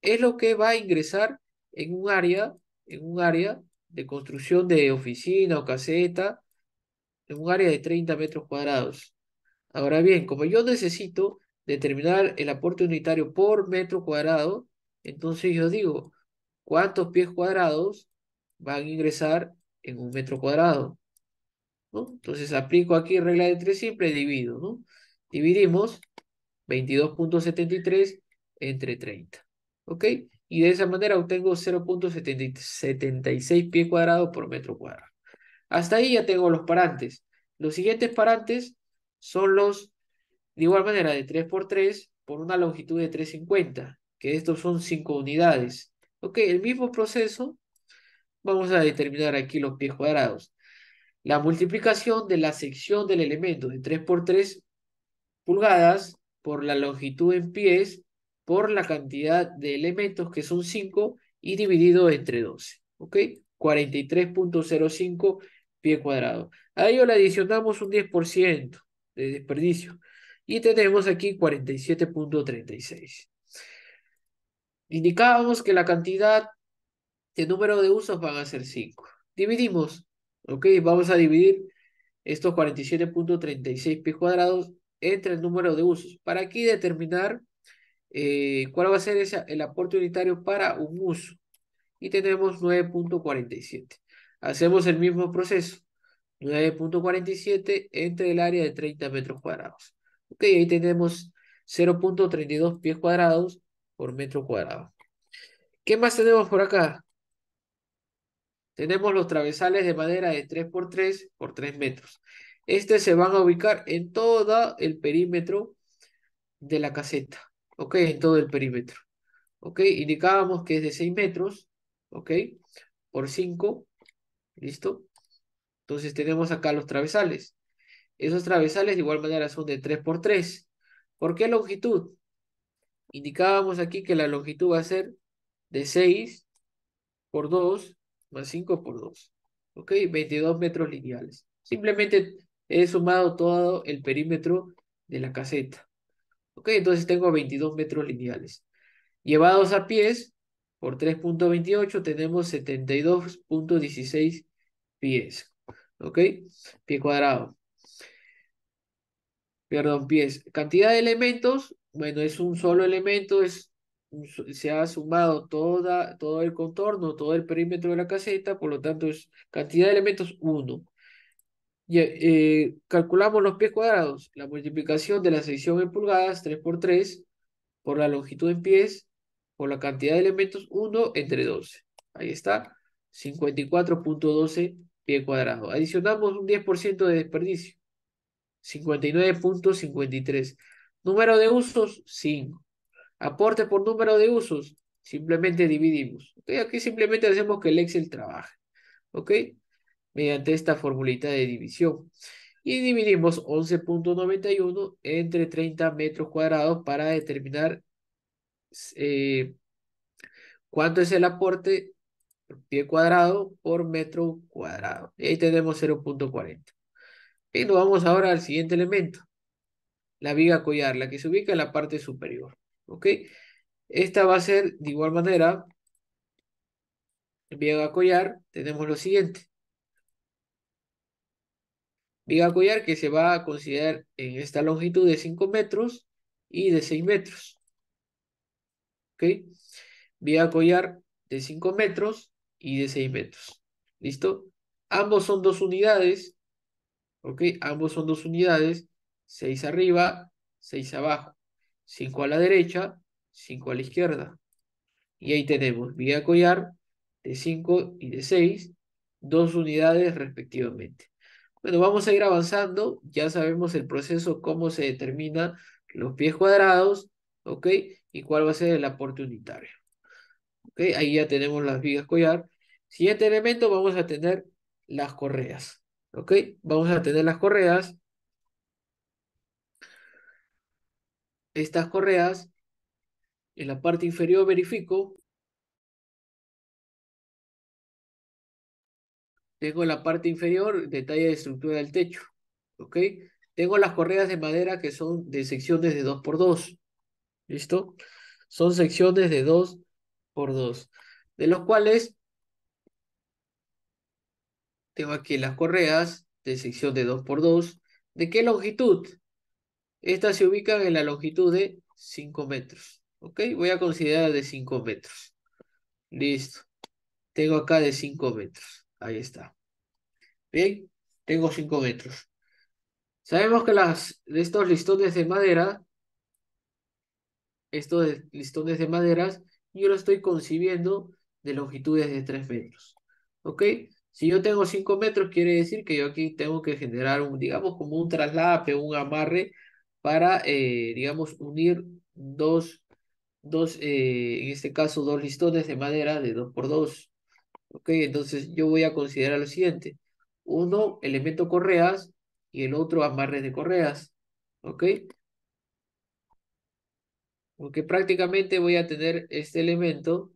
es lo que va a ingresar en un área de construcción de oficina o caseta, en un área de 30 metros cuadrados. Ahora bien, como yo necesito determinar el aporte unitario por metro cuadrado, entonces yo digo, ¿cuántos pies cuadrados van a ingresar en un metro cuadrado? ¿No? Entonces aplico aquí regla de tres simple, divido, ¿no? Dividimos 22,73 entre 30, ¿ok? Y de esa manera obtengo 0,76 pie cuadrado por metro cuadrado. Hasta ahí ya tengo los parantes. Los siguientes parantes son de igual manera, de 3 por 3 por una longitud de 350, que estos son 5 unidades. ¿Ok? El mismo proceso, vamos a determinar aquí los pies cuadrados. La multiplicación de la sección del elemento de 3 por 3 pulgadas por la longitud en pies por la cantidad de elementos que son 5 y dividido entre 12. ¿Ok? 43,05 pie cuadrado. A ello le adicionamos un 10% de desperdicio y tenemos aquí 47,36. Indicábamos que la cantidad de número de usos van a ser 5. Dividimos, ¿ok? Vamos a dividir estos 47,36 pies cuadrados entre el número de usos. Para aquí determinar cuál va a ser el aporte unitario para un uso. y tenemos 9,47. Hacemos el mismo proceso. 9,47 entre el área de 30 metros cuadrados. Ok, ahí tenemos 0,32 pies cuadrados por metro cuadrado. ¿Qué más tenemos por acá? Tenemos los travezales de madera de 3 por 3 metros. Se van a ubicar en todo el perímetro de la caseta. Ok, en todo el perímetro. Ok, indicábamos que es de 6 metros. Ok, por 5. ¿Listo? Entonces tenemos acá los travezales. Esos travezales de igual manera son de 3 por 3. ¿Por qué longitud? Indicábamos aquí que la longitud va a ser de 6 por 2 más 5 por 2. ¿Ok? 22 metros lineales. Simplemente he sumado todo el perímetro de la caseta. ¿Ok? Entonces tengo 22 metros lineales. Llevados a pies, por 3,28 tenemos 72,16 pies. ¿Ok? Pie cuadrado. Perdón, pies. Cantidad de elementos, bueno, es un solo elemento, se ha sumado todo el contorno, todo el perímetro de la caseta, por lo tanto es cantidad de elementos uno. Calculamos los pies cuadrados, la multiplicación de la sección en pulgadas, 3 por 3 por la longitud en pies, por la cantidad de elementos uno entre 12. Ahí está, 54,12 pie cuadrado. Adicionamos un 10% de desperdicio. 59,53. Número de usos, 5. Aporte por número de usos, simplemente dividimos. ¿Ok? Aquí simplemente hacemos que el Excel trabaje. ¿Ok? Mediante esta formulita de división. Y dividimos 11,91 entre 30 metros cuadrados para determinar eh, cuánto es el aporte por pie cuadrado por metro cuadrado. Y ahí tenemos 0,40. Y nos vamos ahora al siguiente elemento. La viga collar, la que se ubica en la parte superior. ¿Ok? Esta va a ser de igual manera, viga collar, tenemos lo siguiente. Viga collar que se va a considerar en esta longitud de 5 metros y de 6 metros. ¿Ok? Viga collar de 5 metros y de 6 metros. ¿Listo? Ambos son dos unidades. ¿Ok? Ambos son dos unidades. 6 arriba, 6 abajo. 5 a la derecha, 5 a la izquierda. Y ahí tenemos viga collar de 5 y de 6, dos unidades respectivamente. Bueno, vamos a ir avanzando. Ya sabemos el proceso, cómo se determina los pies cuadrados, ¿ok? Y cuál va a ser el aporte unitario. ¿Ok? Ahí ya tenemos las vigas collar. Siguiente elemento, vamos a tener las correas. ¿Ok? Vamos a tener las correas. Estas correas, en la parte inferior verifico. Tengo en la parte inferior detalle de estructura del techo. ¿Ok? Tengo las correas de madera que son de secciones de 2 por 2. ¿Listo? Son secciones de 2 por 2. De los cuales tengo aquí las correas de sección de 2 por 2. ¿De qué longitud? Estas se ubican en la longitud de 5 metros. ¿Ok? Voy a considerar de 5 metros. Listo. Tengo acá de 5 metros. Ahí está. Bien. Tengo 5 metros. Sabemos que de estos listones de madera, listones de maderas, yo lo estoy concibiendo de longitudes de 3 metros. ¿Ok? Si yo tengo 5 metros, quiere decir que yo aquí tengo que generar digamos, como un traslape, un amarre para, digamos, unir en este caso, dos listones de madera de 2 por 2. ¿Ok? Entonces yo voy a considerar lo siguiente. Uno, elemento correas y el otro, amarres de correas. ¿Ok? Porque prácticamente voy a tener este elemento,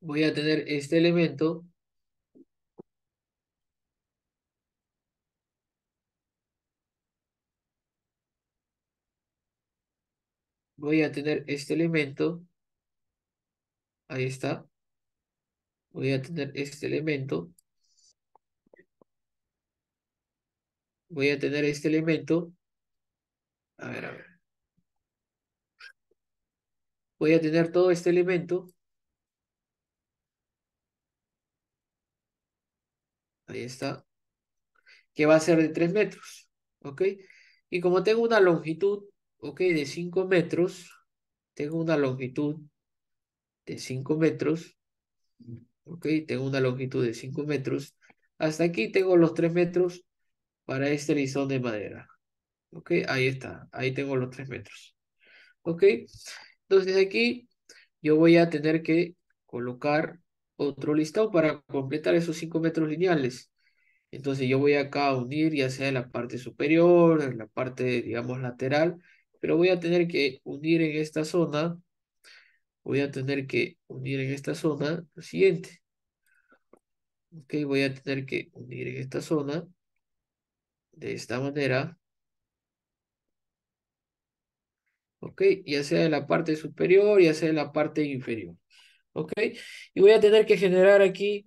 voy a tener este elemento, voy a tener este elemento, ahí está, voy a tener este elemento, voy a tener este elemento, a ver, voy a tener todo este elemento, ahí está, que va a ser de 3 metros, ¿ok? Y como tengo una longitud, ¿ok? De 5 metros, tengo una longitud de 5 metros, ¿ok? Tengo una longitud de 5 metros. Hasta aquí tengo los 3 metros para este listón de madera, ¿ok? Ahí está, ahí tengo los 3 metros, ¿ok? Entonces aquí yo voy a tener que colocar otro listón para completar esos 5 metros lineales. Entonces yo voy acá a unir ya sea en la parte superior, en la parte, digamos, lateral, pero voy a tener que unir en esta zona, voy a tener que unir en esta zona lo siguiente. Ok, voy a tener que unir en esta zona de esta manera, ok, ya sea en la parte superior, ya sea en la parte inferior, ok. Y voy a tener que generar aquí,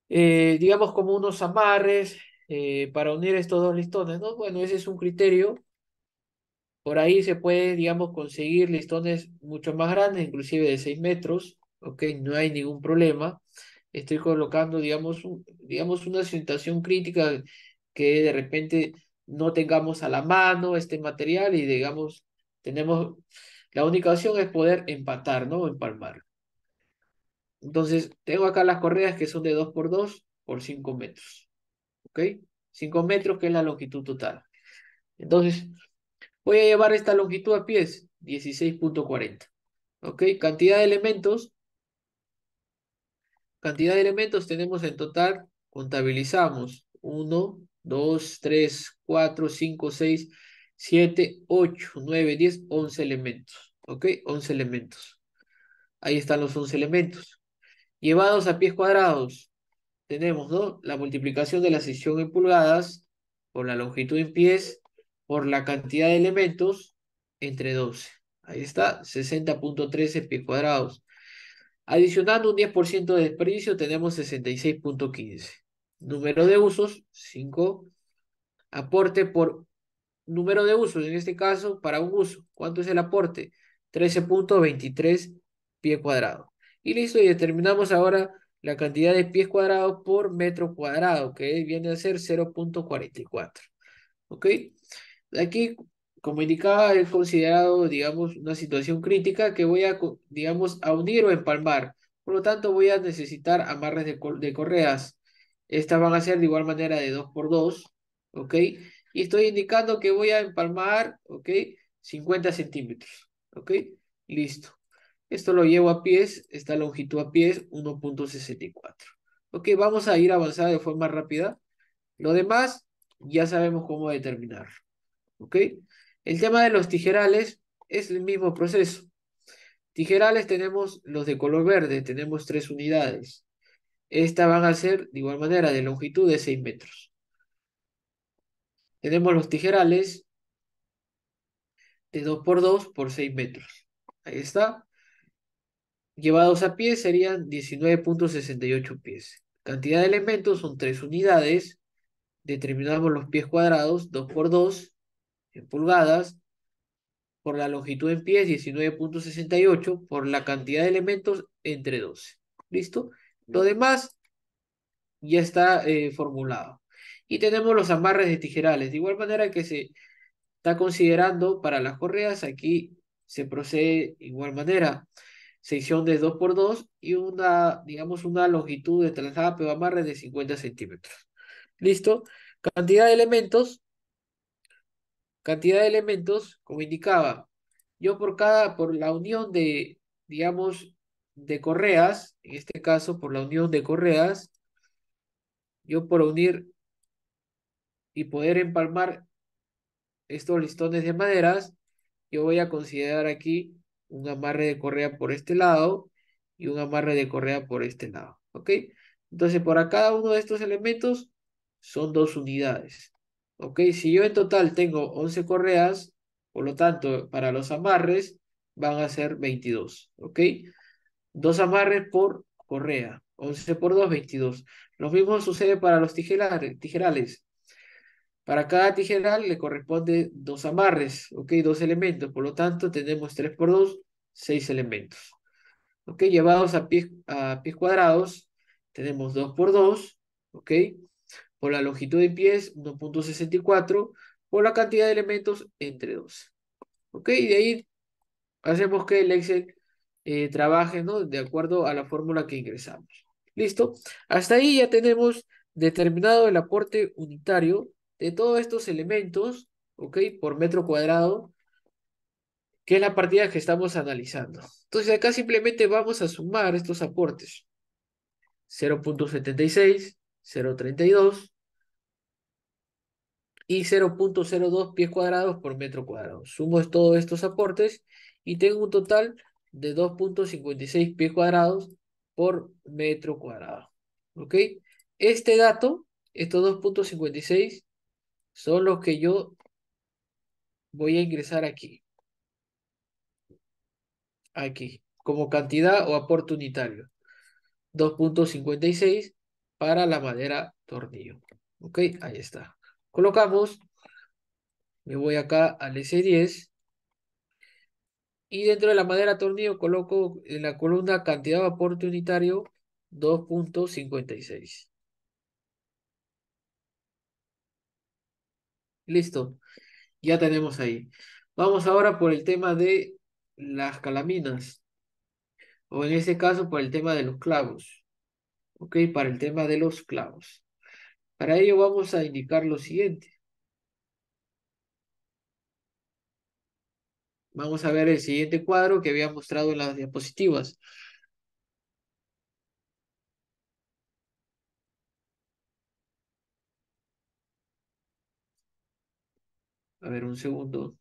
digamos, como unos amarres para unir estos dos listones, ¿no? Bueno, ese es un criterio. Por ahí se puede, digamos, conseguir listones mucho más grandes, inclusive de 6 metros, ¿ok? No hay ningún problema. Estoy colocando, digamos, digamos una situación crítica que de repente no tengamos a la mano este material y, digamos, tenemos, la única opción es poder empatar, ¿no? Empalmar. Entonces, tengo acá las correas que son de 2 por 5 metros, ¿ok? 5 metros que es la longitud total. Entonces, voy a llevar esta longitud a pies, 16,40. ¿Ok? Cantidad de elementos tenemos en total, contabilizamos. 1, 2, 3, 4, 5, 6, 7, 8, 9, 10, 11 elementos. ¿Ok? 11 elementos. Ahí están los 11 elementos. Llevados a pies cuadrados, tenemos, ¿no? La multiplicación de la sección en pulgadas por la longitud en pies por la cantidad de elementos entre 12. Ahí está, 60,13 pies cuadrados. Adicionando un 10% de desperdicio, tenemos 66,15. Número de usos, 5. Aporte por número de usos, en este caso, para un uso. ¿Cuánto es el aporte? 13,23 pie cuadrado. Y listo, y determinamos ahora la cantidad de pies cuadrados por metro cuadrado, que viene a ser 0,44. ¿Ok? Aquí, como indicaba, he considerado, digamos, una situación crítica que voy a, digamos, a unir o empalmar. Por lo tanto, voy a necesitar amarres de correas. Estas van a ser de igual manera de 2 por 2, ¿ok? Y estoy indicando que voy a empalmar, ¿ok? 50 centímetros, ¿ok? Listo. Esto lo llevo a pies, esta longitud a pies, 1,64. Ok, vamos a ir avanzando de forma rápida. Lo demás, ya sabemos cómo determinar. ¿Ok? El tema de los tijerales es el mismo proceso. Tijerales tenemos los de color verde, tenemos 3 unidades. Estas van a ser de igual manera de longitud de 6 metros. Tenemos los tijerales de 2 por 2 por 6 metros. Ahí está. Llevados a pie serían 19,68 pies. Cantidad de elementos son 3 unidades. Determinamos los pies cuadrados, 2 por 2 en pulgadas. Por la longitud en pies, 19,68 por la cantidad de elementos, entre 12. ¿Listo? Lo demás ya está formulado. Y tenemos los amarres de tijerales. De igual manera que se está considerando para las correas, aquí se procede de igual manera. Sección de 2 por 2 y una, digamos, una longitud de traslado o amarre de 50 centímetros. ¿Listo? Cantidad de elementos. Cantidad de elementos, como indicaba, yo por la unión de, digamos, de correas, en este caso por la unión de correas, yo por unir y poder empalmar estos listones de maderas, yo voy a considerar aquí un amarre de correa por este lado y un amarre de correa por este lado, ¿ok? Entonces, para cada uno de estos elementos son 2 unidades, ¿ok? Si yo en total tengo 11 correas, por lo tanto, para los amarres van a ser 22, ¿ok? Dos amarres por correa, 11 por 2, 22. Lo mismo sucede para los tijerales. Para cada tijeral le corresponde 2 amarres, ¿ok? 2 elementos. Por lo tanto, tenemos 3 por 2, 6 elementos. ¿Ok? Llevados a pies cuadrados, tenemos 2 por 2, ¿ok? Por la longitud de pies, 1,64, por la cantidad de elementos, entre 2. ¿Ok? Y de ahí hacemos que el Excel trabaje, ¿no? De acuerdo a la fórmula que ingresamos. ¿Listo? Hasta ahí ya tenemos determinado el aporte unitario de todos estos elementos, ¿ok? Por metro cuadrado, que es la partida que estamos analizando. Entonces acá simplemente vamos a sumar estos aportes. 0,76, 0,32 y 0,02 pies cuadrados por metro cuadrado. Sumo todos estos aportes y tengo un total de 2,56 pies cuadrados por metro cuadrado. ¿Ok? Este dato, estos 2,56, son los que yo voy a ingresar aquí, como cantidad o aporte unitario. 2,56 para la madera tornillo. ¿Ok? Ahí está. Colocamos, me voy acá al S10 y dentro de la madera tornillo coloco en la columna cantidad de aporte unitario 2,56. Listo, ya tenemos ahí. Vamos ahora por el tema de las calaminas, o en este caso por el tema de los clavos. ¿Ok? Para el tema de los clavos. Para ello vamos a indicar lo siguiente. Vamos a ver el siguiente cuadro que había mostrado en las diapositivas. A ver, un segundo.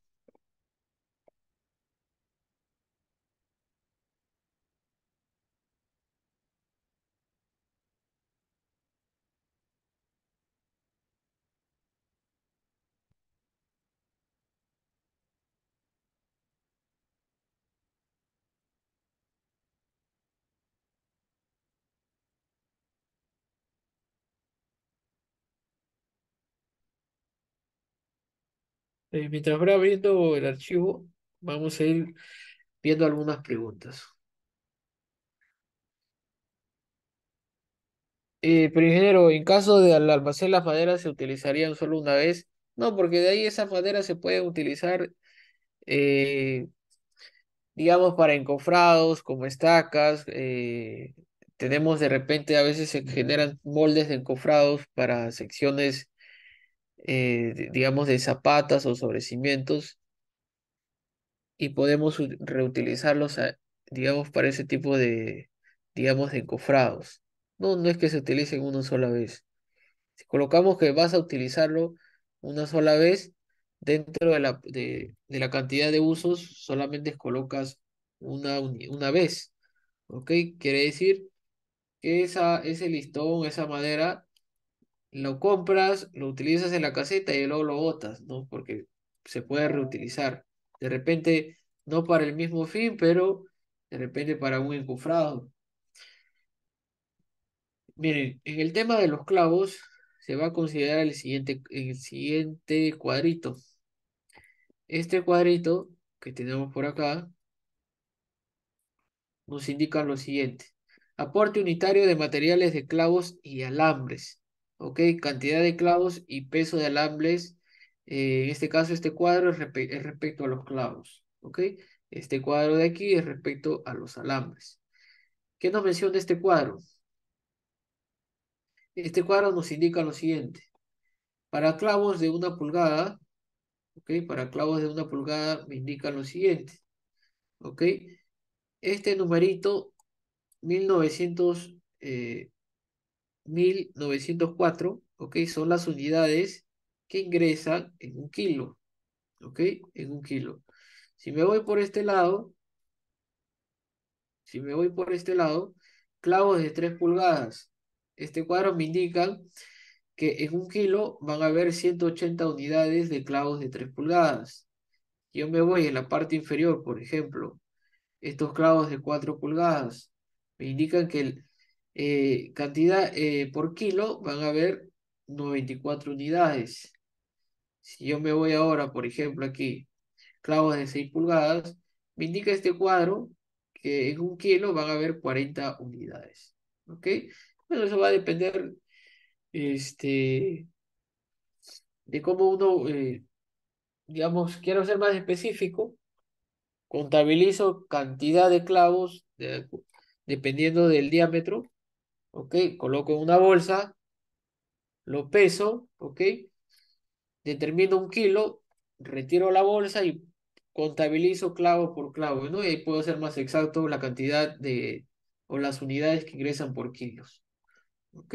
Mientras va abriendo el archivo, vamos a ir viendo algunas preguntas. Pero ingeniero, en caso de al almacén las maderas se utilizarían solo una vez. No, porque de ahí esas maderas se pueden utilizar, eh, digamos, para encofrados, como estacas. Tenemos de repente, a veces se generan moldes de encofrados para secciones, digamos, de zapatas o sobre cimientos y podemos reutilizarlos, digamos, para ese tipo de, digamos, de encofrados. No, no es que se utilicen una sola vez. Si colocamos que vas a utilizarlo una sola vez, dentro de la cantidad de usos, solamente colocas una vez. ¿Ok? Quiere decir que ese listón, esa madera, lo compras, lo utilizas en la caseta y luego lo botas, ¿no? Porque se puede reutilizar. De repente, no para el mismo fin, pero de repente para un encofrado. Miren, en el tema de los clavos, se va a considerar el siguiente cuadrito. Este cuadrito que tenemos por acá nos indica lo siguiente. Aporte unitario de materiales de clavos y alambres. ¿Ok? Cantidad de clavos y peso de alambres. En este caso, este cuadro es respecto a los clavos. ¿Ok? Este cuadro de aquí es respecto a los alambres. ¿Qué nos menciona este cuadro? Este cuadro nos indica lo siguiente. Para clavos de 1 pulgada, ¿ok? Para clavos de 1 pulgada me indica lo siguiente. ¿Ok? Este numerito 1900, 1904, ¿ok? Son las unidades que ingresan en 1 kilo, ¿ok? En 1 kilo. Si me voy por este lado, si me voy por este lado, clavos de 3 pulgadas. Este cuadro me indica que en 1 kilo van a haber 180 unidades de clavos de 3 pulgadas. Yo me voy en la parte inferior, por ejemplo, estos clavos de 4 pulgadas me indican que cantidad por kilo van a haber 94 unidades. Si yo me voy ahora, por ejemplo, aquí, clavos de 6 pulgadas, me indica este cuadro que en 1 kilo van a haber 40 unidades. ¿Ok? Bueno, eso va a depender este, de cómo uno, digamos, quiero ser más específico, contabilizo cantidad de clavos dependiendo del diámetro. ¿Ok? Coloco en una bolsa, lo peso, ¿ok? Determino 1 kilo, retiro la bolsa y contabilizo clavo por clavo, ¿no? Y ahí puedo ser más exacto la cantidad de, o las unidades que ingresan por kilos, ¿ok?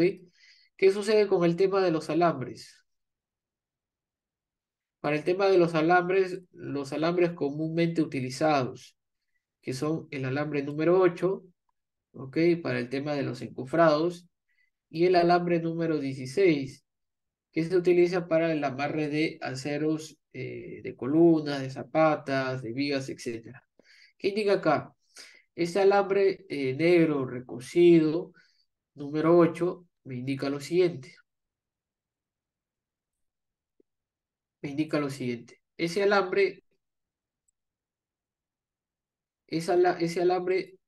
¿Qué sucede con el tema de los alambres? Para el tema de los alambres comúnmente utilizados, que son el alambre número 8, ¿ok? Para el tema de los encofrados, y el alambre número 16 que se utiliza para el amarre de aceros de columnas, de zapatas, de vigas, etcétera. ¿Qué indica acá? Este alambre negro recocido, número 8 me indica lo siguiente. Me indica lo siguiente. Ese alambre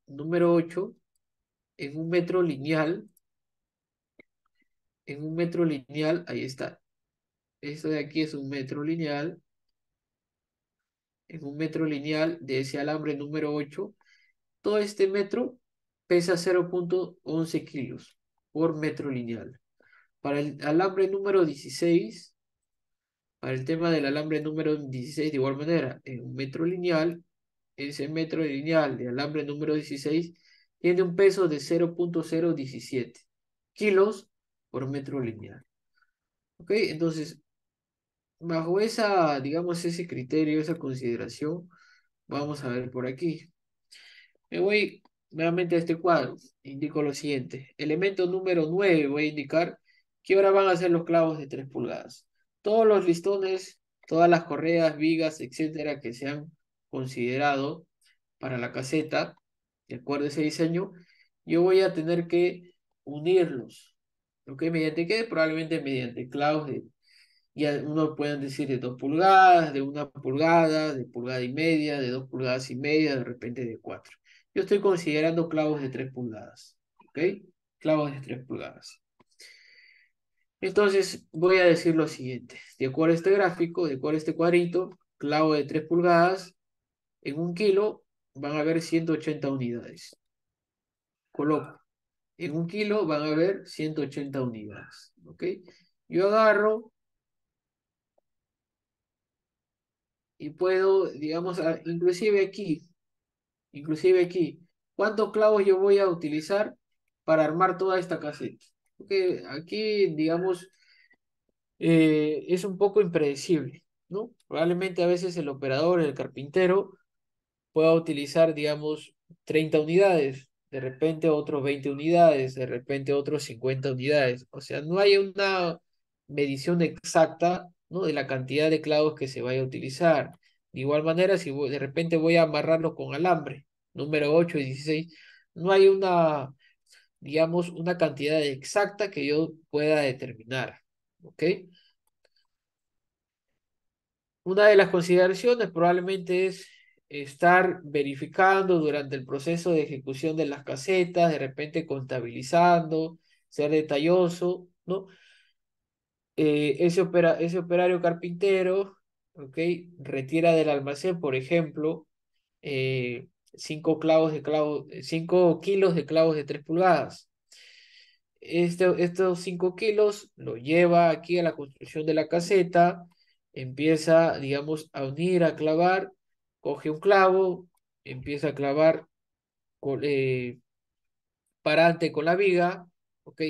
número 8 en un metro lineal, ahí está. Esto de aquí es un metro lineal, en un metro lineal de ese alambre número 8 todo este metro pesa 0,11 kilos por metro lineal. Para el alambre número 16, para el tema del alambre número 16, de igual manera, en un metro lineal, ese metro lineal de alambre número 16 tiene un peso de 0,017 kilos por metro lineal. ¿Ok? Entonces, bajo esa, digamos, ese criterio, esa consideración, vamos a ver por aquí. Me voy nuevamente a este cuadro. Indico lo siguiente. Elemento número 9. Voy a indicar que ahora van a ser los clavos de 3 pulgadas. Todos los listones, todas las correas, vigas, etcétera, que se han considerado para la caseta, de acuerdo a ese diseño, yo voy a tener que unirlos. ¿Ok? ¿Mediante qué? Probablemente mediante clavos de ya uno pueden decir de 2 pulgadas, de 1 pulgada, de pulgada y media, de 2 pulgadas y media, de repente de 4. Yo estoy considerando clavos de 3 pulgadas. ¿Ok? Clavos de 3 pulgadas. Entonces voy a decir lo siguiente. De acuerdo a este gráfico, de acuerdo a este cuadrito, clavo de 3 pulgadas, en 1 kilo van a haber 180 unidades. Coloco. En 1 kilo van a haber 180 unidades. ¿Ok? Yo agarro y puedo, digamos, inclusive aquí, ¿cuántos clavos yo voy a utilizar para armar toda esta caseta? Porque aquí, digamos, es un poco impredecible, ¿no? Probablemente a veces el operador, el carpintero, pueda utilizar, digamos, 30 unidades, de repente otros 20 unidades, de repente otros 50 unidades. O sea, no hay una medición exacta, ¿no? De la cantidad de clavos que se vaya a utilizar. De igual manera, si de repente voy a amarrarlo con alambre, número 8 y 16, no hay una, digamos, una cantidad exacta que yo pueda determinar. ¿Ok? Una de las consideraciones probablemente es estar verificando durante el proceso de ejecución de las casetas, de repente contabilizando, ser detalloso, ¿no? Ese operario carpintero, ¿ok? Retira del almacén, por ejemplo, 5 kilos de clavos de 3 pulgadas. Estos 5 kilos lo lleva aquí a la construcción de la caseta, empieza, digamos, a unir, a clavar, coge un clavo, empieza a clavar con, parante con la viga, ok,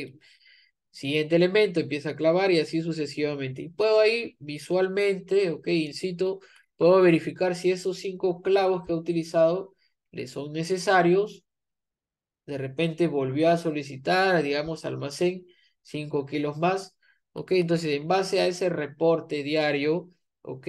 siguiente elemento, empieza a clavar y así sucesivamente. Y puedo ahí visualmente, ok, in situ, puedo verificar si esos 5 clavos que he utilizado le son necesarios. De repente volvió a solicitar, digamos, almacén 5 kilos más. Ok, entonces en base a ese reporte diario, ok,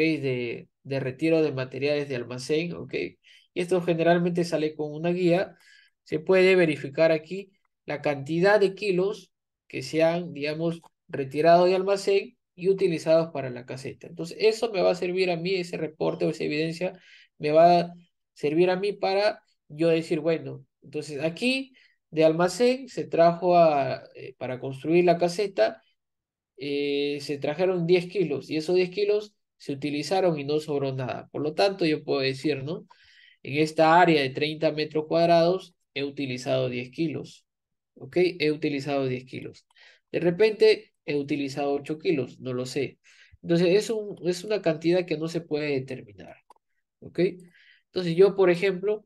de retiro de materiales de almacén, ok, y esto generalmente sale con una guía, se puede verificar aquí la cantidad de kilos que se han, digamos, retirado de almacén y utilizados para la caseta. Entonces, eso me va a servir a mí, ese reporte o esa evidencia, me va servir a mí para yo decir, bueno, entonces aquí de almacén se trajo para construir la caseta, se trajeron 10 kilos y esos 10 kilos se utilizaron y no sobró nada. Por lo tanto, yo puedo decir, ¿no? En esta área de 30 metros cuadrados he utilizado 10 kilos. ¿Ok? He utilizado 10 kilos. De repente he utilizado 8 kilos, no lo sé. Entonces es una cantidad que no se puede determinar. ¿Ok? Entonces yo, por ejemplo,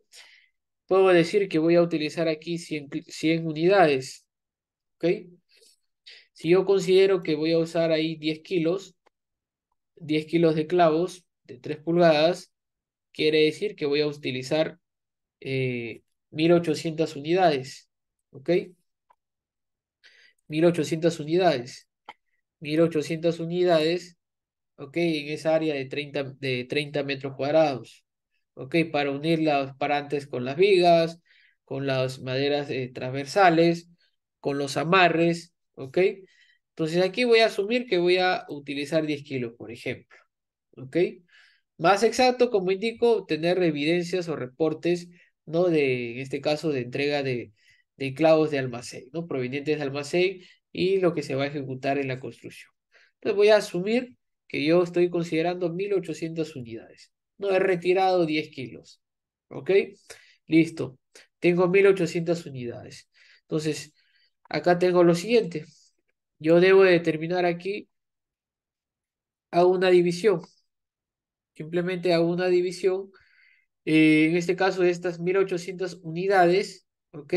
puedo decir que voy a utilizar aquí 100 unidades. ¿Ok? Si yo considero que voy a usar ahí 10 kilos, 10 kilos de clavos de 3 pulgadas, quiere decir que voy a utilizar 1800 unidades. ¿Ok? 1800 unidades. 1800 unidades, ¿ok? En esa área de treinta metros cuadrados. ¿Ok? Para unir los parantes con las vigas, con las maderas transversales, con los amarres. ¿Ok? Entonces aquí voy a asumir que voy a utilizar 10 kilos, por ejemplo. ¿Ok? Más exacto, como indico, tener evidencias o reportes, ¿no? En este caso, de entrega de clavos de almacén, ¿no? Provenientes de almacén y lo que se va a ejecutar en la construcción. Entonces voy a asumir que yo estoy considerando 1800 unidades. No he retirado 10 kilos. ¿Ok? Listo. Tengo 1800 unidades. Entonces, acá tengo lo siguiente. Yo debo determinar aquí, hago una división. Simplemente hago una división, en este caso de estas 1800 unidades, ¿ok?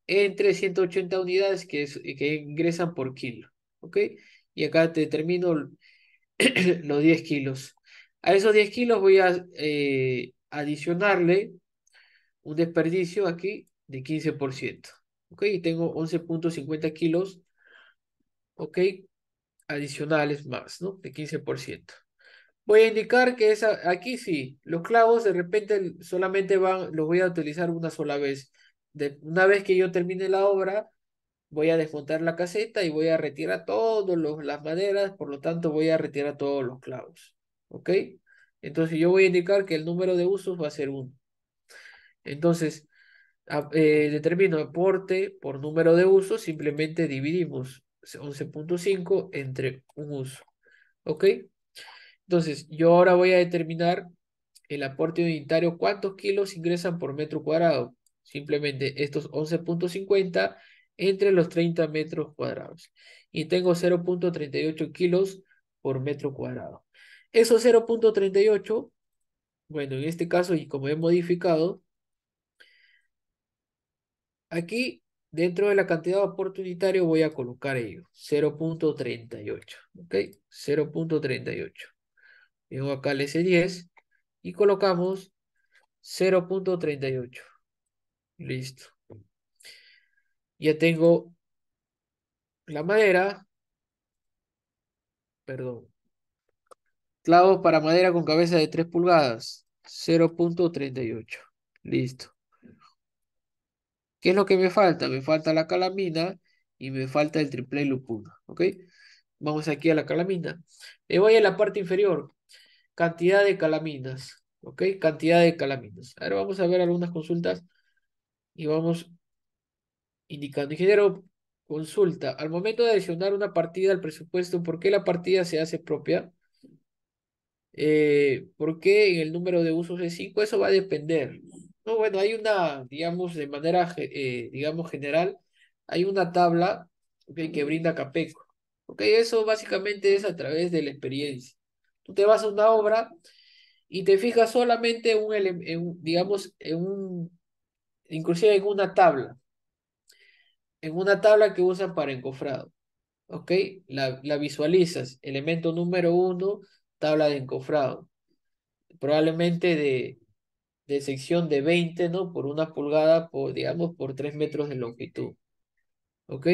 Entre 180 unidades que ingresan por kilo, ¿ok? Y acá te determino los 10 kilos. A esos 10 kilos voy a adicionarle un desperdicio aquí de 15%, ¿ok? Y tengo 11,50 kilos, ¿ok? Adicionales más, ¿no? De 15%. Voy a indicar que aquí sí, los clavos de repente solamente los voy a utilizar una sola vez. Una vez que yo termine la obra, voy a desmontar la caseta y voy a retirar todas las maderas, por lo tanto voy a retirar todos los clavos. ¿Ok? Entonces yo voy a indicar que el número de usos va a ser 1. Entonces, determino aporte por número de usos, simplemente dividimos 11,5 entre un uso. ¿Ok? Entonces, yo ahora voy a determinar el aporte unitario, ¿cuántos kilos ingresan por metro cuadrado? Simplemente estos 11,50 entre los 30 metros cuadrados. Y tengo 0,38 kilos por metro cuadrado. Esos 0,38, bueno, en este caso, y como he modificado, aquí dentro de la cantidad de aporte unitario voy a colocar ello, 0,38. ¿Ok? 0,38. Tengo acá el S10 y colocamos 0,38. Listo. Ya tengo la madera, perdón. Clavos para madera con cabeza de 3 pulgadas. 0,38. Listo. ¿Qué es lo que me falta? Me falta la calamina y me falta el triple lupuna. ¿Ok? Vamos aquí a la calamina. Me voy a la parte inferior. Cantidad de calaminas. ¿Ok? Cantidad de calaminas. Ahora vamos a ver algunas consultas y vamos indicando. Ingeniero, consulta. Al momento de adicionar una partida al presupuesto, ¿por qué la partida se hace propia? ¿Por qué en el número de usos es 5? Eso va a depender. No, bueno, hay una, digamos, de manera, digamos, general, hay una tabla, ok, que brinda Capeco. Ok, eso básicamente es a través de la experiencia. Tú te vas a una obra y te fijas solamente digamos, inclusive en una tabla que usan para encofrado. ¿Ok? La visualizas. Elemento número uno, tabla de encofrado. Probablemente de sección de 20, ¿no? Por 1 pulgada, digamos, por 3 metros de longitud. ¿Ok?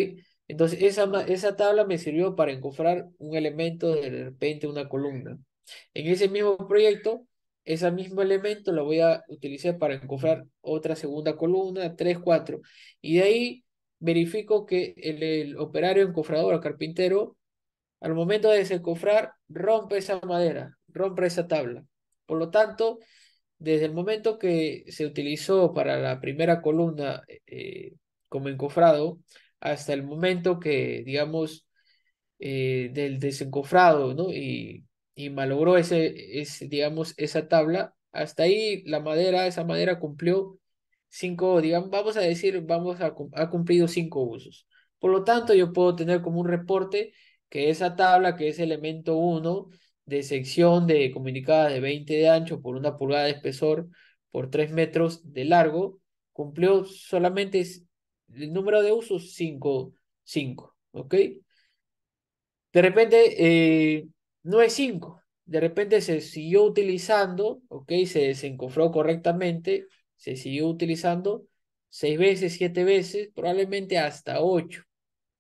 Entonces, esa tabla me sirvió para encofrar un elemento de repente una columna. En ese mismo proyecto, ese mismo elemento lo voy a utilizar para encofrar otra segunda columna, 3, 4. Y de ahí verifico que el operario encofrador o carpintero, al momento de desencofrar, rompe esa madera, rompe esa tabla. Por lo tanto, desde el momento que se utilizó para la primera columna como encofrado hasta el momento que, digamos, del desencofrado, ¿no? Y malogró digamos, esa tabla. Hasta ahí esa madera cumplió cinco, digamos, vamos a decir, ha cumplido cinco usos. Por lo tanto, yo puedo tener como un reporte que esa tabla, que es elemento uno de sección de comunicada de 20 de ancho por 1 pulgada de espesor por 3 metros de largo, cumplió solamente el número de usos cinco, ¿ok? De repente no es 5. De repente se siguió utilizando, ¿ok? Se desencofró correctamente, se siguió utilizando 6 veces, 7 veces, probablemente hasta 8.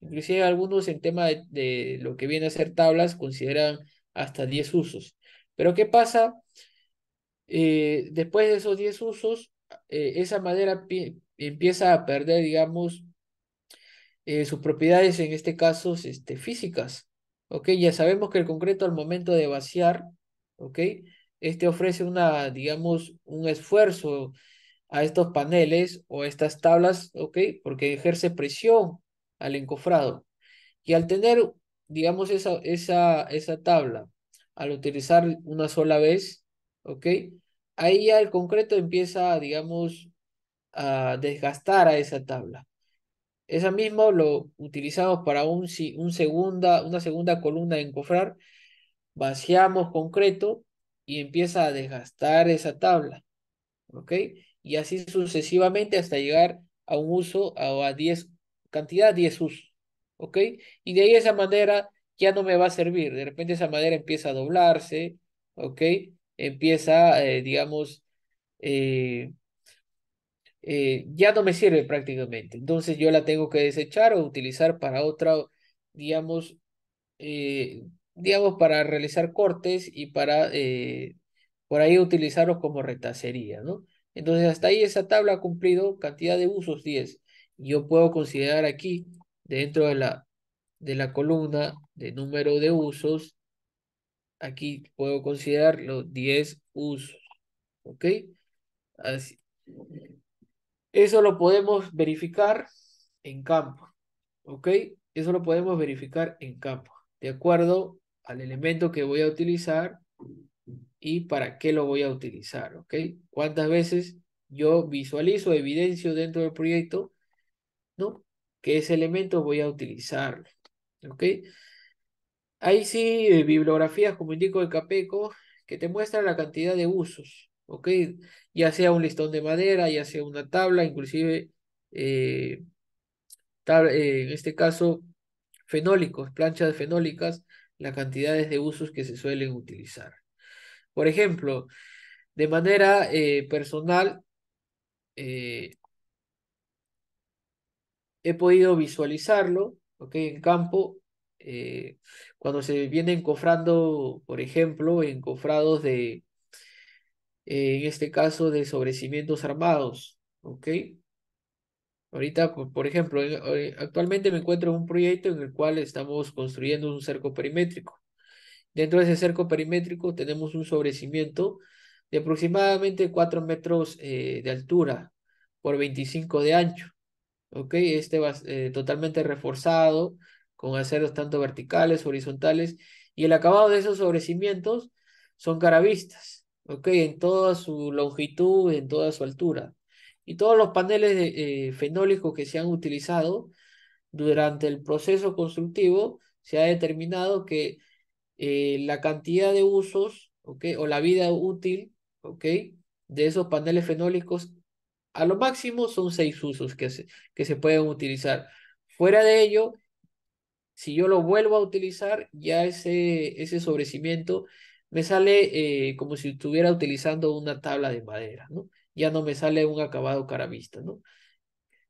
Inclusive algunos en tema de lo que viene a ser tablas consideran hasta 10 usos. Pero ¿qué pasa? Después de esos 10 usos, esa madera empieza a perder, digamos, sus propiedades, en este caso, físicas. ¿Ok? Ya sabemos que el concreto al momento de vaciar, ¿ok? Este ofrece digamos, un esfuerzo a estos paneles o a estas tablas, ¿ok? Porque ejerce presión al encofrado. Y al tener, digamos, esa tabla, al utilizar una sola vez, ¿ok? Ahí ya el concreto empieza, digamos, a desgastar a esa tabla. Esa mismo lo utilizamos para una segunda columna de encofrar. Vaciamos concreto y empieza a desgastar esa tabla, ¿ok? Y así sucesivamente hasta llegar a un uso o a 10, cantidad 10 usos, ¿ok? Y de ahí esa madera ya no me va a servir. De repente esa madera empieza a doblarse, ¿ok? Empieza, digamos, eh, ya no me sirve prácticamente. Entonces yo la tengo que desechar o utilizar para otra, digamos, digamos, para realizar cortes y para por ahí utilizarlos como retacería, ¿no? Entonces hasta ahí esa tabla ha cumplido cantidad de usos 10. Yo puedo considerar aquí, dentro de la columna de número de usos, aquí puedo considerar los 10 usos, ¿ok? Así. Eso lo podemos verificar en campo, ¿ok? Eso lo podemos verificar en campo, de acuerdo al elemento que voy a utilizar y para qué lo voy a utilizar, ¿ok? ¿Cuántas veces yo visualizo, evidencio dentro del proyecto, ¿no? Que ese elemento voy a utilizarlo, ¿ok? Hay sí bibliografías, como indico el Capeco, que te muestran la cantidad de usos, ¿ok? Ya sea un listón de madera, ya sea una tabla, inclusive eh, en este caso fenólicos, planchas fenólicas, las cantidades de usos que se suelen utilizar. Por ejemplo, de manera personal, eh, he podido visualizarlo, ¿ok? En campo, eh, cuando se viene encofrando, por ejemplo, encofrados en este caso, de sobrecimientos armados, ¿ok? Ahorita, por ejemplo, actualmente me encuentro en un proyecto en el cual estamos construyendo un cerco perimétrico. Dentro de ese cerco perimétrico tenemos un sobrecimiento de aproximadamente 4 metros de altura por 25 de ancho. ¿Ok? Este va totalmente reforzado con aceros tanto verticales, horizontales, y el acabado de esos sobrecimientos son caravistas, ¿ok? En toda su longitud, en toda su altura. Y todos los paneles fenólicos que se han utilizado durante el proceso constructivo, se ha determinado que la cantidad de usos, ¿ok? O la vida útil, ¿ok? De esos paneles fenólicos, a lo máximo son 6 usos que se pueden utilizar. Fuera de ello, si yo lo vuelvo a utilizar, ya ese sobrecimiento me sale como si estuviera utilizando una tabla de madera, ¿no? Ya no me sale un acabado caravista, ¿no?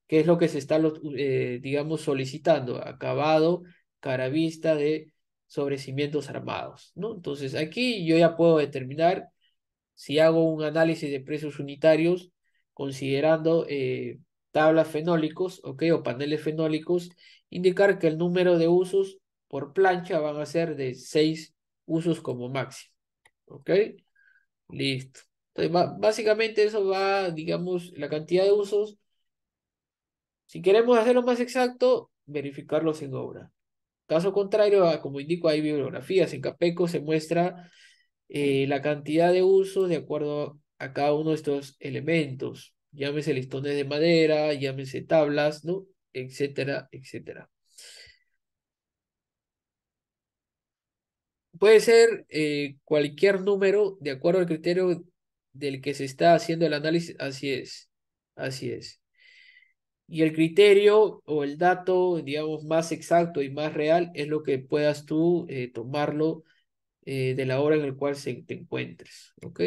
¿Qué es lo que se está, digamos, solicitando? Acabado caravista de sobrecimientos armados, ¿no? Entonces aquí yo ya puedo determinar si hago un análisis de precios unitarios considerando tablas fenólicos, ¿ok? O paneles fenólicos, indicar que el número de usos por plancha van a ser de 6 usos como máximo, ¿ok? Listo. Entonces, básicamente eso va, digamos, la cantidad de usos. Si queremos hacerlo más exacto, verificarlos en obra. Caso contrario, como indico, hay bibliografías. En Capeco se muestra la cantidad de usos de acuerdo a cada uno de estos elementos. Llámese listones de madera, llámese tablas, ¿no? Etcétera, etcétera. Puede ser cualquier número de acuerdo al criterio del que se está haciendo el análisis. Así es. Así es. Y el criterio o el dato, digamos, más exacto y más real es lo que puedas tú tomarlo de la hora en el cual te encuentres. ¿Ok?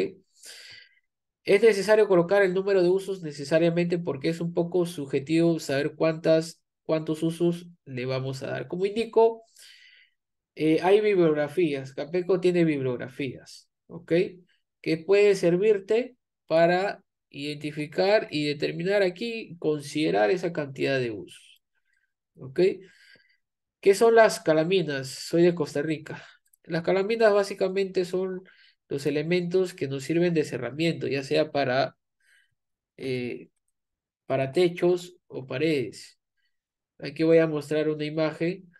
Es necesario colocar el número de usos necesariamente porque es un poco subjetivo saber cuántos usos le vamos a dar. Como indico, hay bibliografías. Capeco tiene bibliografías. ¿Ok? Que puede servirte para identificar y determinar aquí, considerar esa cantidad de usos. ¿Ok? ¿Qué son las calaminas? Soy de Costa Rica. Las calaminas básicamente son los elementos que nos sirven de cerramiento, ya sea eh, para techos o paredes. Aquí voy a mostrar una imagen.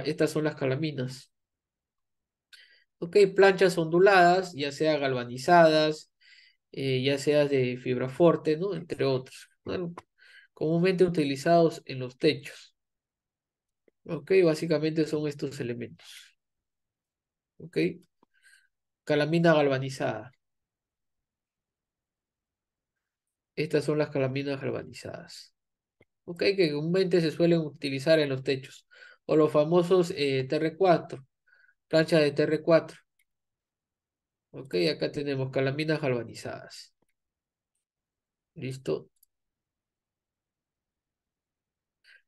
Estas son las calaminas. Ok, planchas onduladas, ya sea galvanizadas, ya sea de fibra forte, ¿no? Entre otros. Bueno, comúnmente utilizados en los techos. Ok, básicamente son estos elementos. Ok, calamina galvanizada. Estas son las calaminas galvanizadas. Ok, que comúnmente se suelen utilizar en los techos. O los famosos TR4, planchas de TR4. Ok, acá tenemos calaminas galvanizadas. ¿Listo?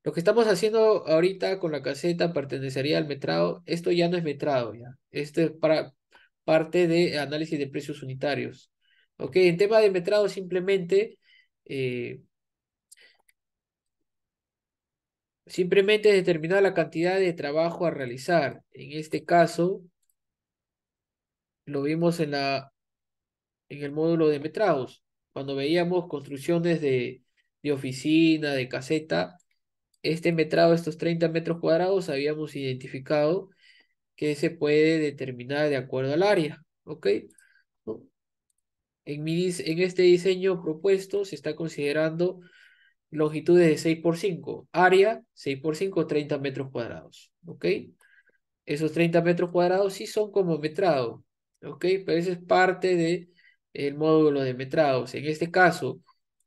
Lo que estamos haciendo ahorita con la caseta pertenecería al metrado. Esto ya no es metrado, ya. Esto es para parte de análisis de precios unitarios. Ok, en tema de metrado eh, simplemente determinar la cantidad de trabajo a realizar. En este caso, lo vimos en el módulo de metrados. Cuando veíamos construcciones de oficina, de caseta, este metrado, estos 30 metros cuadrados, habíamos identificado que se puede determinar de acuerdo al área. ¿Ok? ¿No? En este diseño propuesto se está considerando longitudes de 6 por 5, área 6 por 5, 30 metros cuadrados. ¿Ok? Esos 30 metros cuadrados sí son como metrado. ¿Ok? Pero eso es parte de el módulo de metrados. En este caso,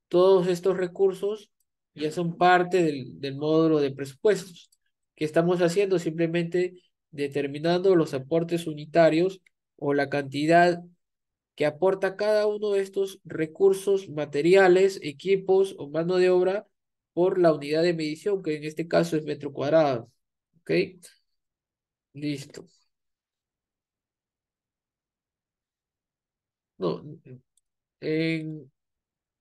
todos estos recursos ya son parte del módulo de presupuestos. ¿Qué estamos haciendo? Simplemente determinando los aportes unitarios o la cantidad que aporta cada uno de estos recursos materiales, equipos o mano de obra por la unidad de medición, que en este caso es metro cuadrado. ¿Ok? Listo. No, en,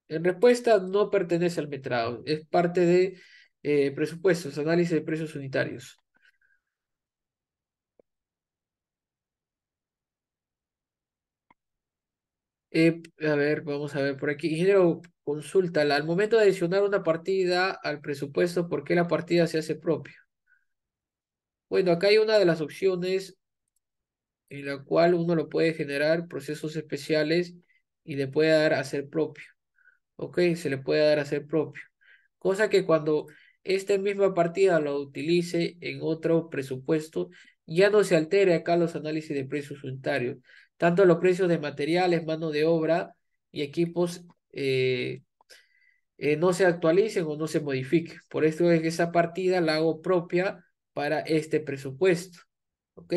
en respuesta no pertenece al metrado, es parte de presupuestos, análisis de precios unitarios. A ver, vamos a ver por aquí. Ingeniero, consulta, al momento de adicionar una partida al presupuesto, ¿por qué la partida se hace propia? Bueno, acá hay una de las opciones en la cual uno lo puede generar procesos especiales y le puede dar a ser propio. ¿Ok? Se le puede dar a ser propio. Cosa que cuando esta misma partida lo utilice en otro presupuesto, ya no se altere acá los análisis de precios unitarios. Tanto los precios de materiales, mano de obra y equipos no se actualicen o no se modifiquen. Por esto es que esa partida la hago propia para este presupuesto. ¿Ok?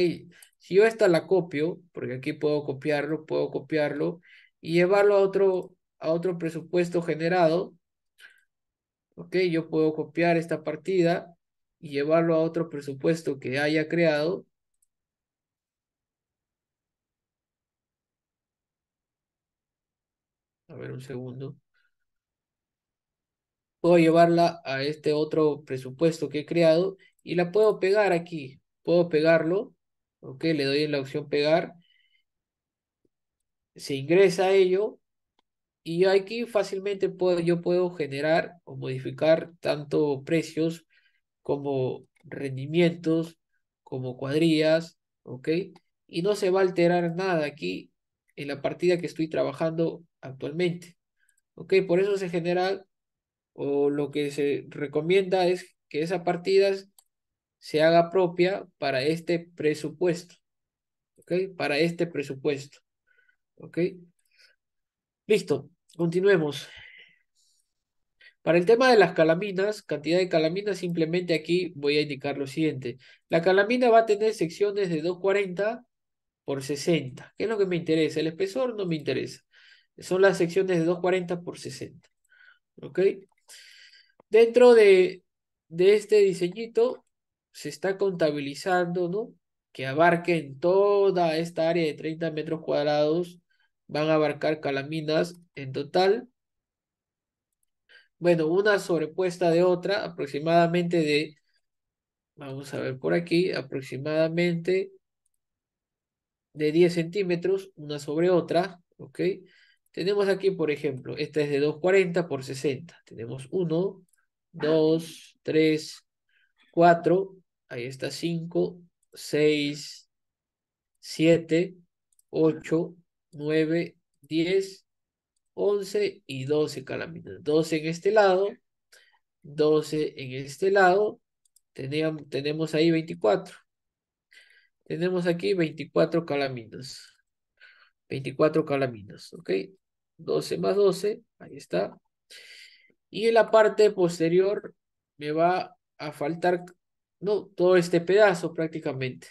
Si yo esta la copio, porque aquí puedo copiarlo y llevarlo a otro presupuesto generado. ¿Ok? Yo puedo copiar esta partida y llevarlo a otro presupuesto que haya creado. A ver, un segundo. Puedo llevarla a este otro presupuesto que he creado y la puedo pegar aquí. Puedo pegarlo. ¿Ok? Le doy en la opción pegar se ingresa a ello y aquí fácilmente yo puedo generar o modificar tanto precios como rendimientos, como cuadrillas, ¿ok? Y no se va a alterar nada aquí en la partida que estoy trabajando actualmente, ¿ok? Por eso se genera o lo que se recomienda es que esa partida se haga propia para este presupuesto, ¿ok? Para este presupuesto, ¿ok? Listo, continuemos. Para el tema de las calaminas, cantidad de calaminas, simplemente aquí voy a indicar lo siguiente. La calamina va a tener secciones de 240 por 60. ¿Qué es lo que me interesa? El espesor no me interesa. Son las secciones de 240 por 60. ¿Ok? Dentro de este diseñito se está contabilizando, ¿no? Que abarquen toda esta área de 30 metros cuadrados. Van a abarcar calaminas en total. Bueno, una sobrepuesta de otra, aproximadamente de, vamos a ver por aquí, aproximadamente de 10 centímetros, una sobre otra, ¿ok? Tenemos aquí, por ejemplo, esta es de 240 por 60. Tenemos uno, 2, 3, 4, ahí está 5, 6, 7, 8, 9, 10, 11 y 12 calaminas. 12 en este lado, 12 en este lado. Tenemos ahí 24. Tenemos aquí 24 calaminas. 24 calaminas, ¿ok? 12 más 12, ahí está. Y en la parte posterior me va a faltar, no, todo este pedazo prácticamente.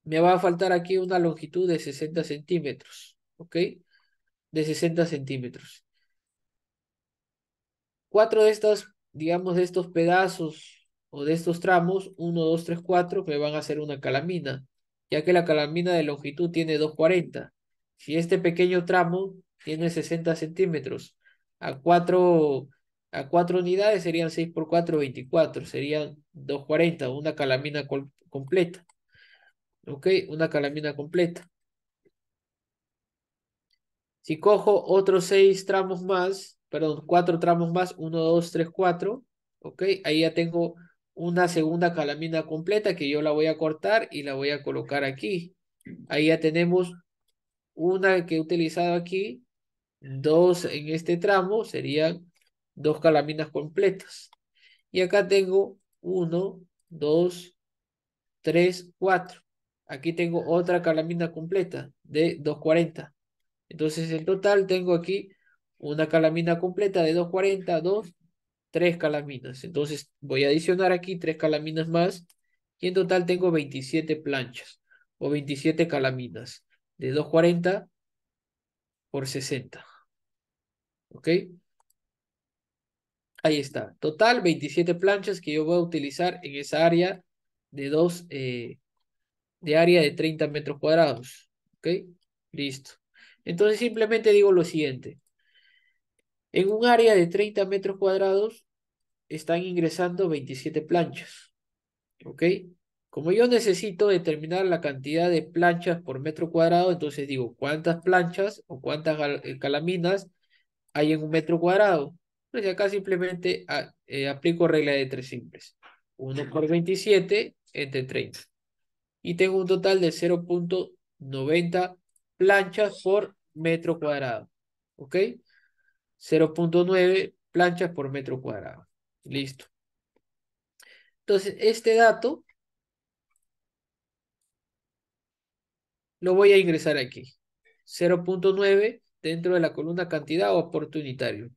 Me va a faltar aquí una longitud de 60 centímetros, ¿ok? De 60 centímetros. Cuatro de estas, digamos, de estos pedazos o de estos tramos, uno, 2, 3, 4, me van a hacer una calamina, ya que la calamina de longitud tiene 240. Si este pequeño tramo tiene 60 centímetros, a 4 unidades serían 6 por 4, 24, serían 240, una calamina completa, ¿ok? Una calamina completa. Si cojo otros 6 tramos más, perdón, 4 tramos más, uno, 2, 3, 4, ¿ok? Ahí ya tengo una segunda calamina completa que yo la voy a cortar y la voy a colocar aquí. Ahí ya tenemos una que he utilizado aquí, dos en este tramo, serían dos calaminas completas. Y acá tengo uno, dos, tres, cuatro. Aquí tengo otra calamina completa de 240. Entonces, en total tengo aquí una calamina completa de 240, 2, 3 calaminas. Entonces, voy a adicionar aquí 3 calaminas más y en total tengo 27 planchas o 27 calaminas de 240 por 60. ¿Ok? Ahí está. Total, 27 planchas que yo voy a utilizar en esa área de de área de 30 metros cuadrados. ¿Ok? Listo. Entonces, simplemente digo lo siguiente. En un área de 30 metros cuadrados están ingresando 27 planchas, ¿ok? Como yo necesito determinar la cantidad de planchas por metro cuadrado, entonces digo, ¿cuántas planchas o cuántas calaminas hay en un metro cuadrado? Entonces acá simplemente aplico regla de tres simples. 1 por 27 entre 30. Y tengo un total de 0,90 planchas por metro cuadrado, ¿ok? 0,9 planchas por metro cuadrado. Listo. Entonces, este dato lo voy a ingresar aquí. 0,9 dentro de la columna cantidad o aporte unitario.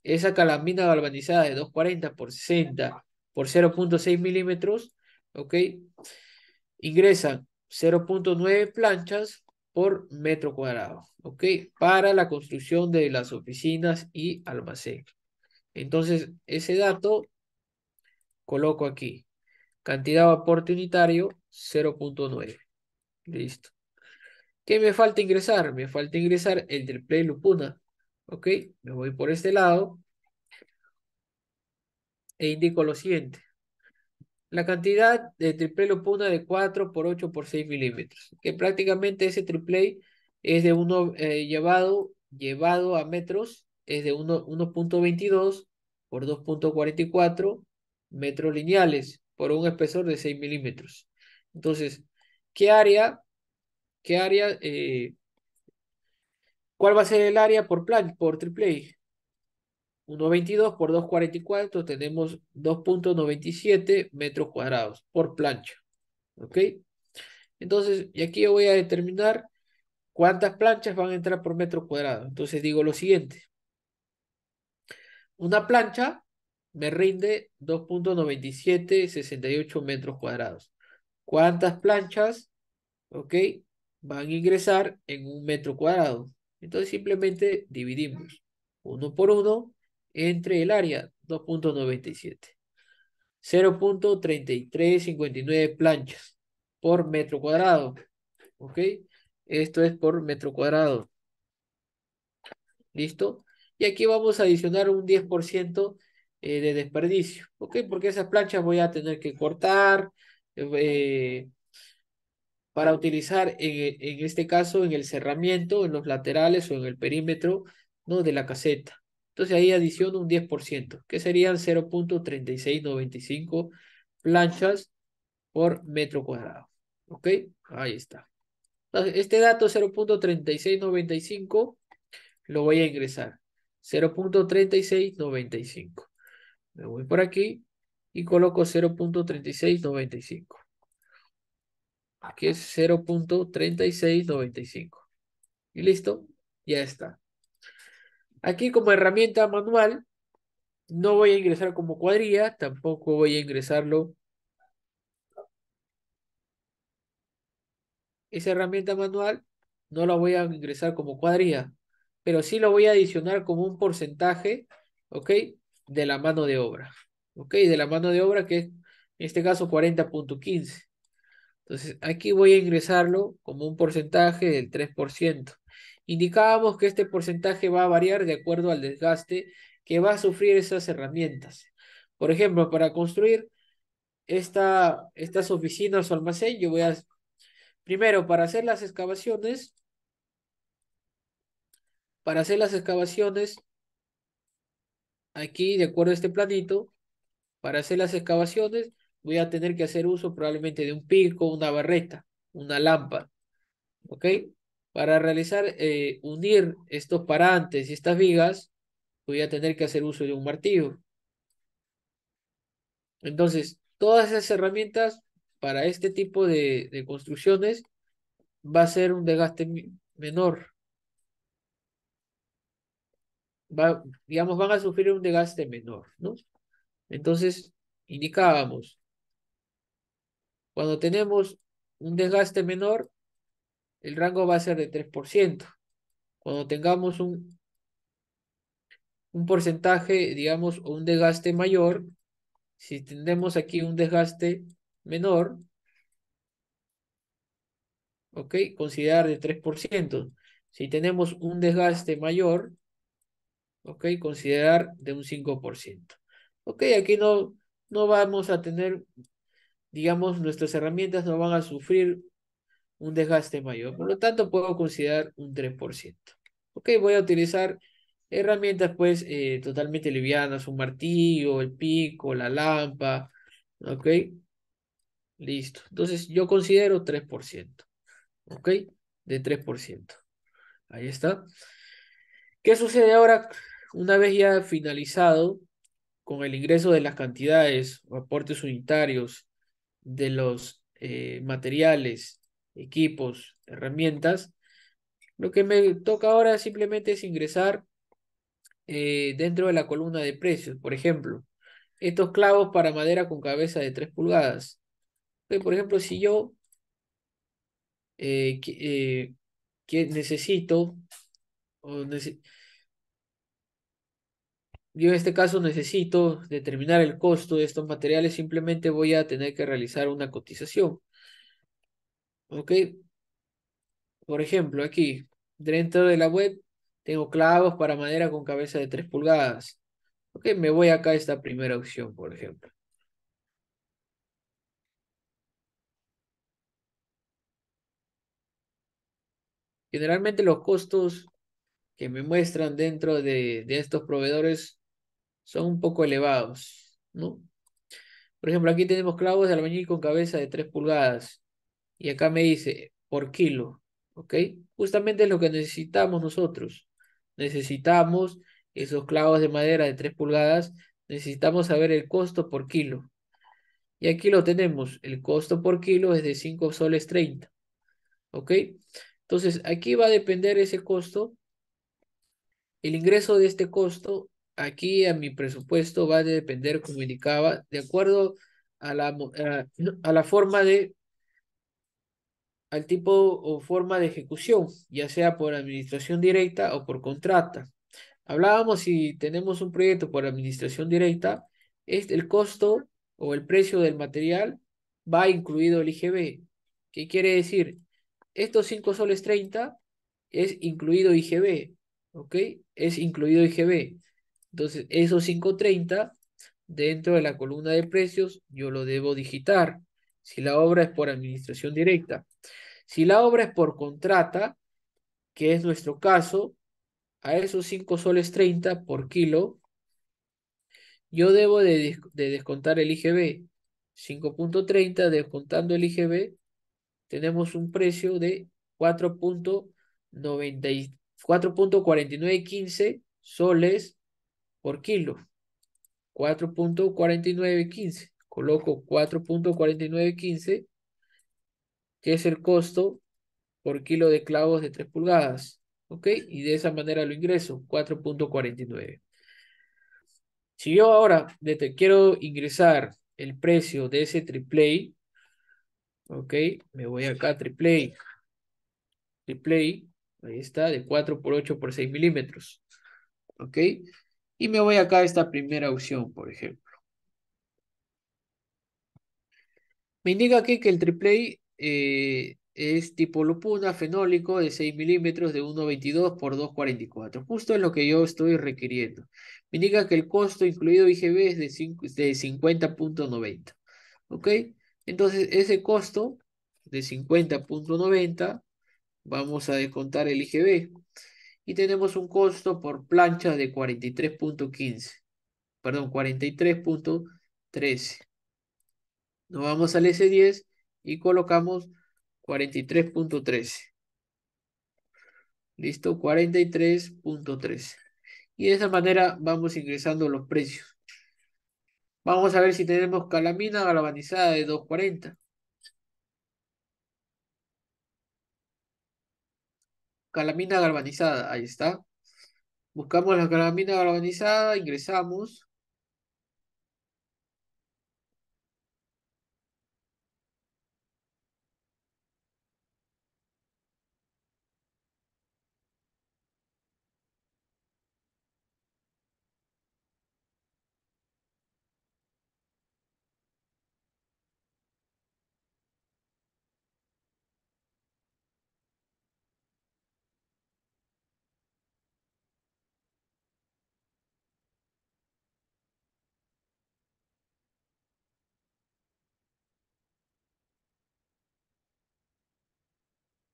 Esa calamina galvanizada de 240 por 60 por 0,6 milímetros, ¿ok? Ingresa 0,9 planchas por metro cuadrado, ¿ok? Para la construcción de las oficinas y almacén. Entonces, ese dato coloco aquí. Cantidad o aporte unitario, 0,9. Listo. ¿Qué me falta ingresar? Me falta ingresar el del Play Lupuna. Ok, me voy por este lado e indico lo siguiente. la cantidad de triple punta de 4 por 8 por 6 milímetros. Que prácticamente ese triple es de llevado a metros, es de 1.22 por 2.44 metros lineales por un espesor de 6 milímetros. Entonces, ¿qué área, qué área, cuál va a ser el área por triple? 1.22 por 2.44 tenemos 2.97 metros cuadrados por plancha. ¿Ok? Entonces, y aquí yo voy a determinar cuántas planchas van a entrar por metro cuadrado. Entonces digo lo siguiente. Una plancha me rinde 2.9768 metros cuadrados. ¿Cuántas planchas, ok, van a ingresar en un metro cuadrado? Entonces simplemente dividimos 1 por 1 entre el área 2.97. 0.3359 planchas por metro cuadrado. ¿Ok? Esto es por metro cuadrado. ¿Listo? Y aquí vamos a adicionar un 10% de desperdicio. ¿Ok? Porque esas planchas voy a tener que cortar eh, para utilizar en este caso en el cerramiento, en los laterales o en el perímetro, ¿no? De la caseta. Entonces ahí adiciono un 10%, que serían 0.3695 planchas por metro cuadrado. ¿Ok? Ahí está. Entonces, este dato 0.3695 lo voy a ingresar. 0.3695. Me voy por aquí y coloco 0.3695. Aquí es 0.3695. Y listo, ya está. Aquí como herramienta manual, no voy a ingresar como cuadrilla, tampoco voy a ingresarlo. Esa herramienta manual no la voy a ingresar como cuadrilla, pero sí lo voy a adicionar como un porcentaje, ¿ok? De la mano de obra, ¿ok? De la mano de obra que es, en este caso, 40.15. Entonces, aquí voy a ingresarlo como un porcentaje del 3%. Indicábamos que este porcentaje va a variar de acuerdo al desgaste que va a sufrir esas herramientas. Por ejemplo, para construir estas oficinas o almacén, yo voy a primero, para hacer las excavaciones, aquí, de acuerdo a este planito, para hacer las excavaciones, voy a tener que hacer uso probablemente de un pico, una barreta, una lámpara, ¿ok? Para realizar, unir estos parantes y estas vigas, voy a tener que hacer uso de un martillo. Entonces, todas esas herramientas para este tipo de construcciones va a ser un desgaste menor. Digamos, van a sufrir un desgaste menor, ¿no? Entonces, indicábamos, cuando tenemos un desgaste menor, el rango va a ser de 3%. Cuando tengamos un porcentaje, digamos, o un desgaste mayor, si tenemos aquí un desgaste menor, ¿ok? Considerar de 3%. Si tenemos un desgaste mayor, ¿ok? Considerar de un 5%. ¿Ok? Aquí no vamos a tener, digamos, nuestras herramientas no van a sufrir un desgaste mayor. Por lo tanto, puedo considerar un 3%. Ok, voy a utilizar herramientas pues totalmente livianas, un martillo, el pico, la lámpara. Ok, listo. Entonces yo considero 3%. Ok, de 3%. Ahí está. ¿Qué sucede ahora una vez ya finalizado con el ingreso de las cantidades o aportes unitarios de los materiales, equipos, herramientas? Lo que me toca ahora simplemente es ingresar dentro de la columna de precios. Por ejemplo, estos clavos para madera con cabeza de 3 pulgadas. Por ejemplo, si yo que necesito, o yo en este caso necesito determinar el costo de estos materiales, simplemente voy a tener que realizar una cotización. ¿Ok? Por ejemplo, aquí, dentro de la web, tengo clavos para madera con cabeza de 3 pulgadas. Ok, me voy acá a esta primera opción, por ejemplo. Generalmente los costos que me muestran dentro de estos proveedores son un poco elevados, ¿no? Por ejemplo, aquí tenemos clavos de albañil con cabeza de 3 pulgadas y acá me dice por kilo, ¿ok? Justamente es lo que necesitamos nosotros. Necesitamos esos clavos de madera de 3 pulgadas, necesitamos saber el costo por kilo. Y aquí lo tenemos, el costo por kilo es de 5 soles 30, ¿ok? Entonces, aquí va a depender ese costo. El ingreso de este costo, aquí a mi presupuesto va a depender, como indicaba, de acuerdo a la forma al tipo o forma de ejecución, ya sea por administración directa o por contrata. Hablábamos si tenemos un proyecto por administración directa, el costo o el precio del material va incluido el IGB. ¿Qué quiere decir? Estos 5 soles 30 es incluido IGB, ¿ok? Es incluido IGB. Entonces, esos 5.30 dentro de la columna de precios yo lo debo digitar si la obra es por administración directa. Si la obra es por contrata, que es nuestro caso, a esos 5 soles 30 por kilo, yo debo de descontar el IGB. 5.30 descontando el IGB, tenemos un precio de 4.4915 soles por kilo. 4.4915. Coloco 4.4915, que es el costo por kilo de clavos de 3 pulgadas. ¿Ok? Y de esa manera lo ingreso, 4.49. Si yo ahora quiero ingresar el precio de ese triple A, ¿ok? Me voy acá a triple A, ahí está, de 4 por 8 por 6 milímetros. ¿Ok? Y me voy acá a esta primera opción, por ejemplo. Me indica aquí que el triple es tipo lupuna fenólico de 6 milímetros de 1,22 por 2,44. Justo es lo que yo estoy requiriendo. Me indica que el costo incluido IGB es de 50.90. ¿Ok? Entonces, ese costo de 50.90 vamos a descontar el IGB. Y tenemos un costo por plancha de 43.15. Perdón, 43.13. Nos vamos al S10 y colocamos 43.13. ¿Listo? 43.13. Y de esa manera vamos ingresando los precios. Vamos a ver si tenemos calamina galvanizada de 240. Calamina galvanizada, ahí está. Buscamos la calamina galvanizada, ingresamos.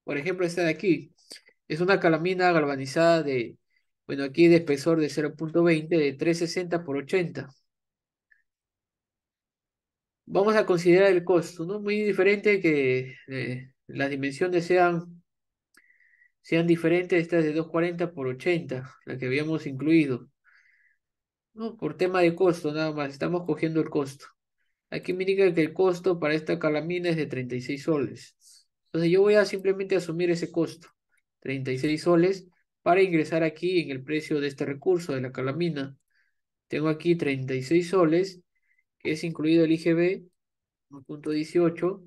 Por ejemplo, esta de aquí. Es una calamina galvanizada de, bueno, aquí de espesor de 0.20 de 360 por 80. Vamos a considerar el costo, ¿no? Muy diferente que las dimensiones sean diferentes. Esta es de 240 por 80, la que habíamos incluido, ¿no? Por tema de costo, nada más, estamos cogiendo el costo. Aquí me indica que el costo para esta calamina es de 36 soles. Entonces yo voy a simplemente asumir ese costo, 36 soles, para ingresar aquí en el precio de este recurso, de la calamina. Tengo aquí 36 soles, que es incluido el IGB, 1.18,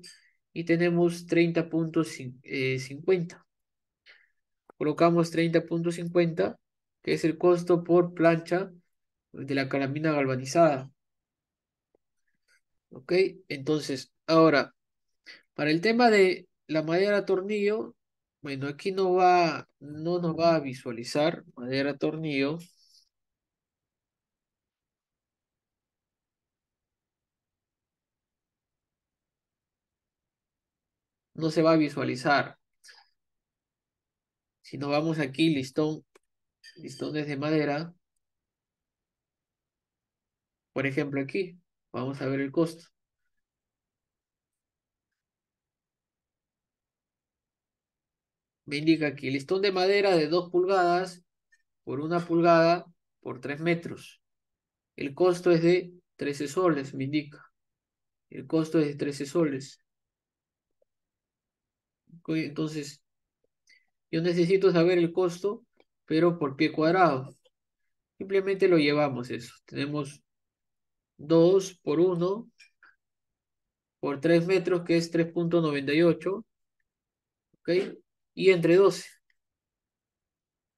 y tenemos 30.50. Colocamos 30.50, que es el costo por plancha de la calamina galvanizada. ¿Ok? Entonces, ahora, para el tema de la madera a tornillo, bueno, aquí no nos va a visualizar madera a tornillo, no se va a visualizar. Si nos vamos aquí, listones de madera, por ejemplo aquí, vamos a ver el costo. Me indica aquí, listón de madera de 2 pulgadas por 1 pulgada por 3 metros. El costo es de 13 soles, me indica. El costo es de 13 soles. Ok, entonces, yo necesito saber el costo, pero por pie cuadrado. Simplemente lo llevamos eso. Tenemos 2 por 1 por 3 metros, que es 3,98. ¿Ok? Y entre 12.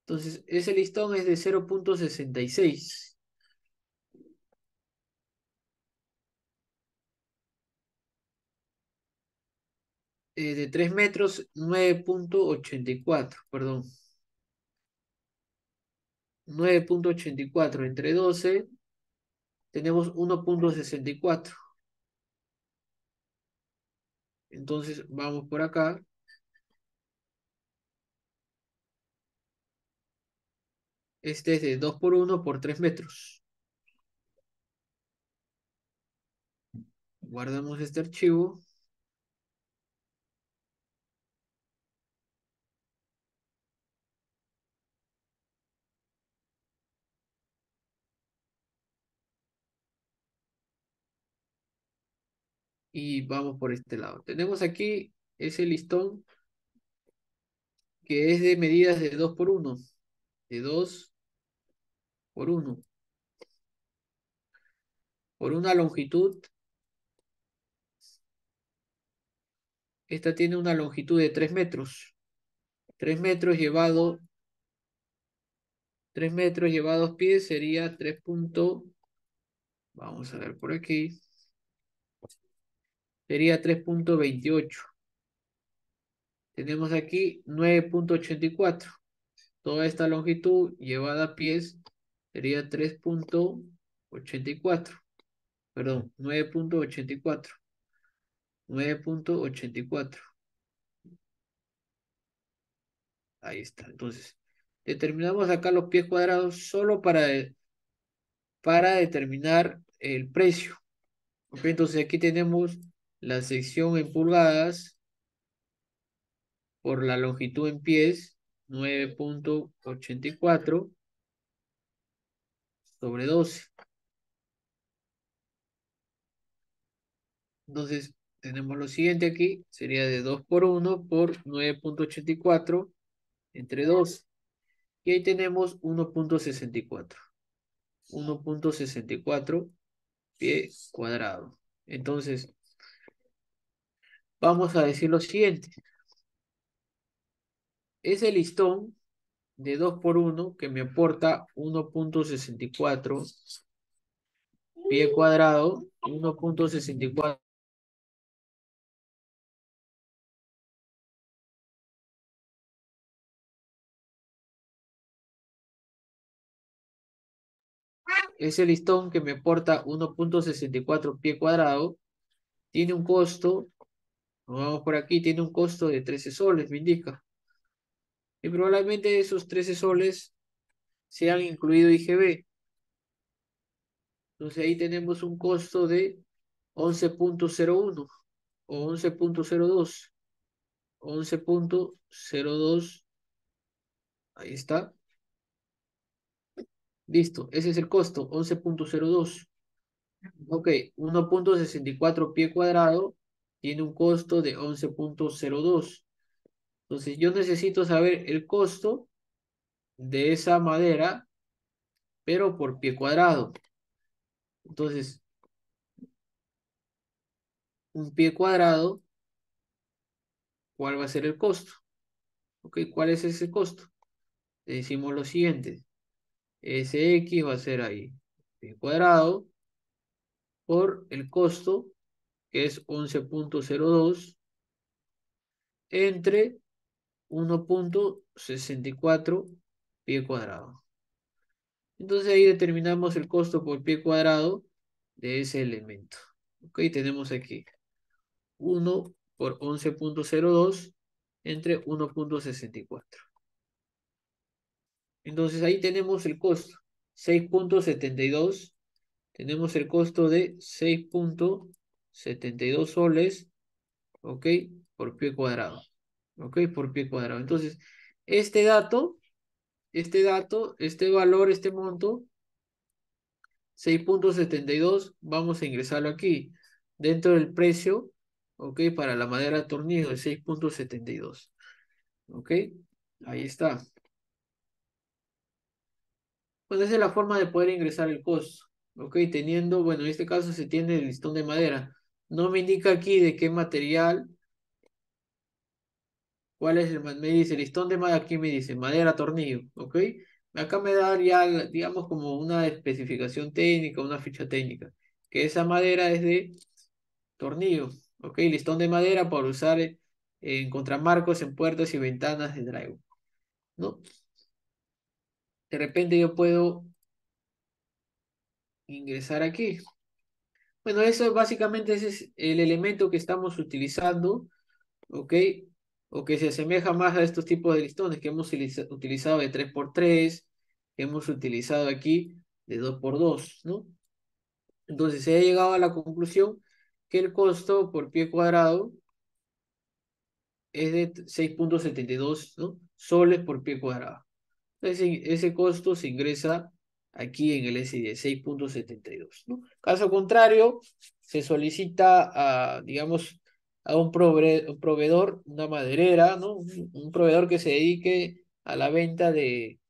Entonces, ese listón es de 0,66. De 3 metros, 9,84, perdón. 9,84 entre 12, tenemos 1,64. Entonces, vamos por acá. Este es de 2 por 1 por 3 metros. Guardamos este archivo y vamos por este lado. Tenemos aquí ese listón que es de medidas de 2 por 1. De 2 por 1. Por una longitud. Esta tiene una longitud de 3 metros. 3 metros llevado, 3 metros llevados pies sería 3 vamos a ver por aquí. Sería 3,28. Tenemos aquí 9,84. Toda esta longitud llevada a pies sería 3,84. Perdón, 9,84. 9,84. Ahí está. Entonces, determinamos acá los pies cuadrados solo para determinar el precio. Ok, entonces aquí tenemos la sección en pulgadas por la longitud en pies, 9,84 sobre 12. Entonces, tenemos lo siguiente aquí, sería de 2 por 1 por 9,84 entre 2. Y ahí tenemos 1,64. 1,64 pie cuadrado. Entonces, vamos a decir lo siguiente. Ese listón de 2 por 1 que me aporta 1,64 pie cuadrado, 1,64. Ese listón que me aporta 1,64 pie cuadrado tiene un costo, vamos por aquí, tiene un costo de 13 soles, me indica. Y probablemente esos 13 soles sean incluido IGB. Entonces ahí tenemos un costo de 11,01 o 11,02. 11,02. Ahí está. Listo. Ese es el costo. 11,02. Ok. 1,64 pie cuadrado tiene un costo de 11,02. Entonces yo necesito saber el costo de esa madera, pero por pie cuadrado. Entonces, un pie cuadrado, ¿cuál va a ser el costo? Ok. ¿Cuál es ese costo? Le decimos lo siguiente. Sx va a ser ahí. Pie cuadrado por el costo, que es 11,02 entre 1,64 pie cuadrado. Entonces ahí determinamos el costo por pie cuadrado de ese elemento. Ok, tenemos aquí 1 por 11,02 entre 1,64. Entonces ahí tenemos el costo, 6,72. Tenemos el costo de 6,72 soles, ¿ok? Por pie cuadrado, ¿ok? Por pie cuadrado. Entonces, este dato, este valor, este monto, 6,72, vamos a ingresarlo aquí, dentro del precio, ¿ok? Para la madera de tornillo de 6,72, ¿ok? Ahí está. Pues esa es la forma de poder ingresar el costo, ¿ok? Teniendo, bueno, en este caso se tiene el listón de madera. No me indica aquí de qué material, cuál es me dice listón de madera, aquí me dice madera tornillo, ¿ok? Acá me da ya, digamos, como una especificación técnica, una ficha técnica, que esa madera es de tornillo, ¿ok? Listón de madera para usar en contramarcos, en puertas y ventanas de drywall, ¿no? De repente yo puedo ingresar aquí. Bueno, eso básicamente ese es el elemento que estamos utilizando, ¿ok? O que se asemeja más a estos tipos de listones que hemos utilizado de 3x3, que hemos utilizado aquí de 2x2, ¿no? Entonces se ha llegado a la conclusión que el costo por pie cuadrado es de 6,72, ¿no? Soles por pie cuadrado. Ese costo se ingresa aquí en el SID, 6,72, ¿no? Caso contrario, se solicita a, digamos, a un proveedor, una maderera, ¿no? Un proveedor que se dedique a la venta de,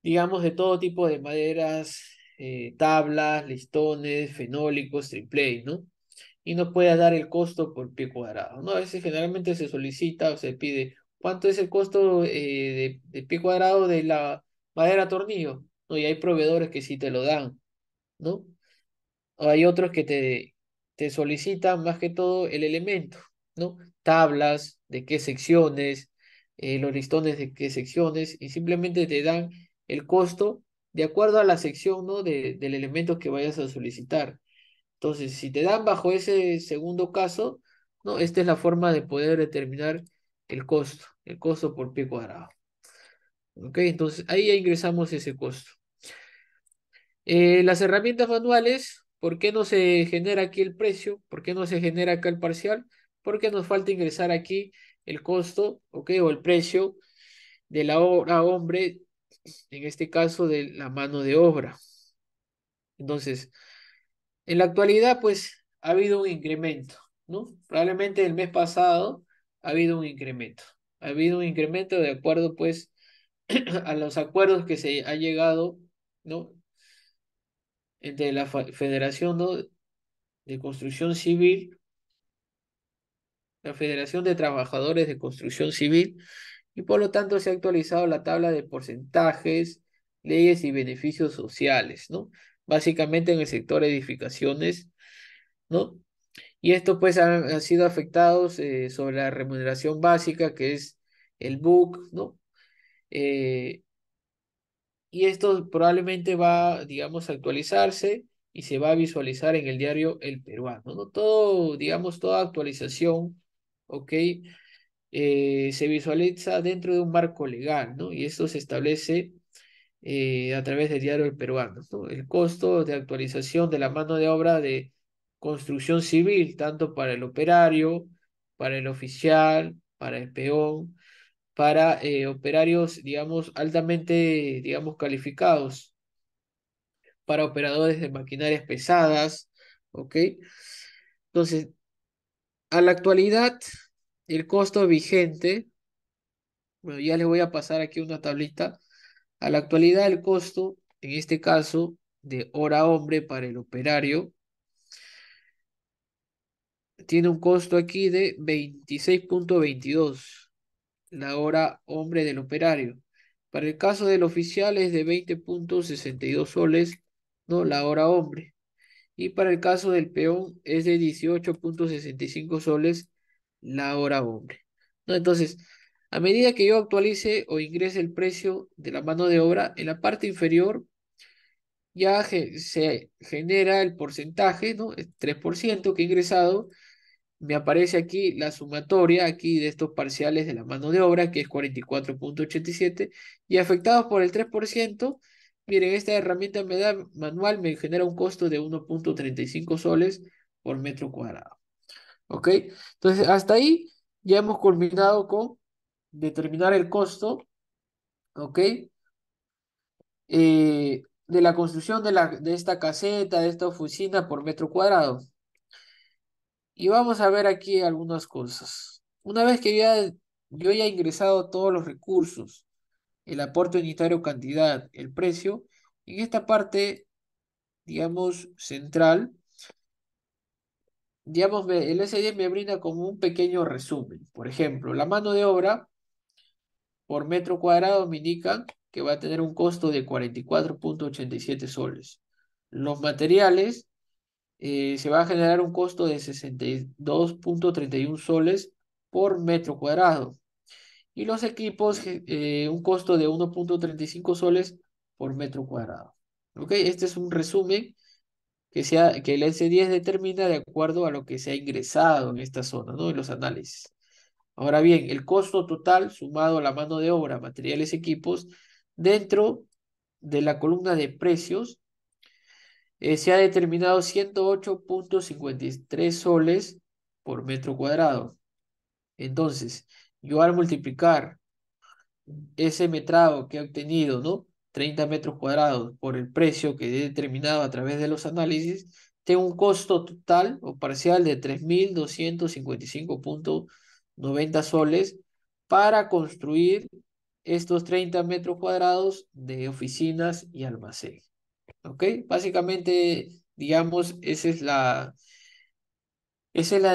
digamos, de todo tipo de maderas, tablas, listones, fenólicos, triple A, ¿no? Y nos pueda dar el costo por pie cuadrado, ¿no? A veces generalmente se solicita o se pide cuánto es el costo de pie cuadrado de la madera tornillo, ¿no? Y hay proveedores que sí te lo dan, ¿no? O hay otros que te solicitan más que todo el elemento, ¿no? Tablas, de qué secciones, los listones de qué secciones, y simplemente te dan el costo de acuerdo a la sección, ¿no? Del elemento que vayas a solicitar. Entonces, si te dan bajo ese segundo caso, ¿no? Esta es la forma de poder determinar el costo por pie cuadrado. ¿Ok? Entonces, ahí ya ingresamos ese costo. Las herramientas manuales, ¿por qué no se genera aquí el precio? ¿Por qué no se genera acá el parcial? Porque nos falta ingresar aquí el costo, ¿ok? O el precio de la hora hombre, en este caso de la mano de obra. Entonces, en la actualidad, pues, ha habido un incremento, ¿no? Probablemente el mes pasado ha habido un incremento. Ha habido un incremento de acuerdo, pues, a los acuerdos que se ha llegado, ¿no? Entre la Federación, ¿no? de Construcción Civil, la Federación de Trabajadores de Construcción Civil, y por lo tanto se ha actualizado la tabla de porcentajes, leyes y beneficios sociales, ¿no? Básicamente en el sector edificaciones, ¿no? Y esto pues ha sido afectados sobre la remuneración básica, que es el BUC, ¿no? Eh, y esto probablemente va, digamos, a actualizarse y se va a visualizar en el diario El Peruano, ¿no? Todo, digamos, toda actualización, ¿ok? Se visualiza dentro de un marco legal, ¿no? Y esto se establece a través del diario El Peruano, ¿no? El costo de actualización de la mano de obra de construcción civil, tanto para el operario, para el oficial, para el peón, para operarios, digamos, altamente, digamos, calificados, para operadores de maquinarias pesadas, ¿ok? Entonces, a la actualidad, el costo vigente, bueno, ya les voy a pasar aquí una tablita. A la actualidad, el costo, en este caso, de hora hombre para el operario, tiene un costo aquí de 26,22 la hora hombre del operario. Para el caso del oficial es de 20,62 soles, ¿no? La hora hombre. Y para el caso del peón es de 18,65 soles la hora hombre, ¿no? Entonces, a medida que yo actualice o ingrese el precio de la mano de obra, en la parte inferior ya se genera el porcentaje, ¿no? El 3% que he ingresado me aparece aquí la sumatoria aquí de estos parciales de la mano de obra, que es 44,87, y afectados por el 3%, miren, esta herramienta me da manual, me genera un costo de 1,35 soles por metro cuadrado. ¿Ok? Entonces, hasta ahí ya hemos culminado con determinar el costo, ¿ok? De la construcción de esta caseta, de esta oficina por metro cuadrado. Y vamos a ver aquí algunas cosas. Una vez que yo ya he ingresado todos los recursos, el aporte unitario cantidad, el precio, en esta parte, digamos, central, digamos, el SD me brinda como un pequeño resumen. Por ejemplo, la mano de obra por metro cuadrado me indican que va a tener un costo de 44,87 soles. Los materiales se va a generar un costo de 62,31 soles por metro cuadrado. Y los equipos, un costo de 1,35 soles por metro cuadrado. ¿Ok? Este es un resumen que el S10 determina de acuerdo a lo que se ha ingresado en esta zona, ¿no? En los análisis. Ahora bien, el costo total sumado a la mano de obra, materiales, equipos, dentro de la columna de precios, se ha determinado 108,53 soles por metro cuadrado. Entonces, yo al multiplicar ese metrado que he obtenido, ¿no? 30 metros cuadrados por el precio que he determinado a través de los análisis, tengo un costo total o parcial de 3.255,90 soles para construir estos 30 metros cuadrados de oficinas y almacén. ¿Ok? Básicamente, digamos, esa es la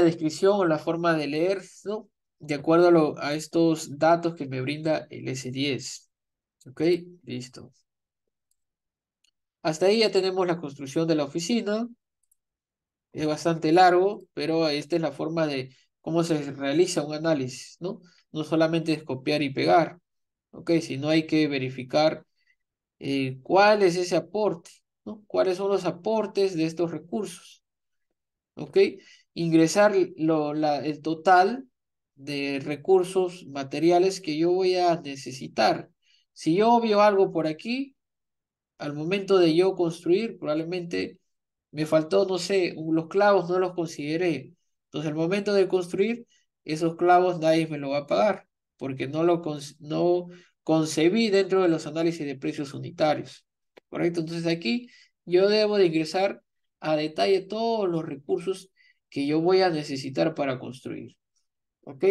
descripción o la forma de leer, ¿no? De acuerdo a estos datos que me brinda el S10. ¿Ok? Listo. Hasta ahí ya tenemos la construcción de la oficina. Es bastante largo, pero esta es la forma de cómo se realiza un análisis, ¿no? No solamente es copiar y pegar, ¿ok? Sino hay que verificar cuál es ese aporte, ¿no? ¿Cuáles son los aportes de estos recursos? ¿Ok? Ingresar el total de recursos materiales que yo voy a necesitar. Si yo veo algo por aquí, al momento de yo construir, probablemente me faltó, no sé, los clavos no los consideré. Entonces, al momento de construir, esos clavos nadie me lo va a pagar, porque no concebí dentro de los análisis de precios unitarios. ¿Correcto? Entonces, aquí yo debo de ingresar a detalle todos los recursos que yo voy a necesitar para construir. ¿Ok?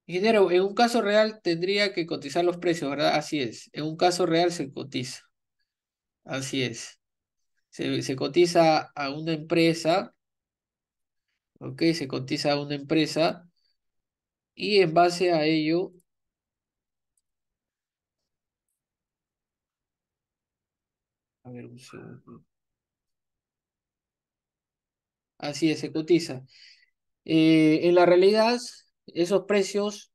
Ingeniero, en un caso real tendría que cotizar los precios, ¿verdad? Así es. En un caso real se cotiza. Así es. Se cotiza a una empresa, ¿ok? Se cotiza a una empresa y en base a ello, a ver un segundo. Así es, se cotiza. En la realidad, esos precios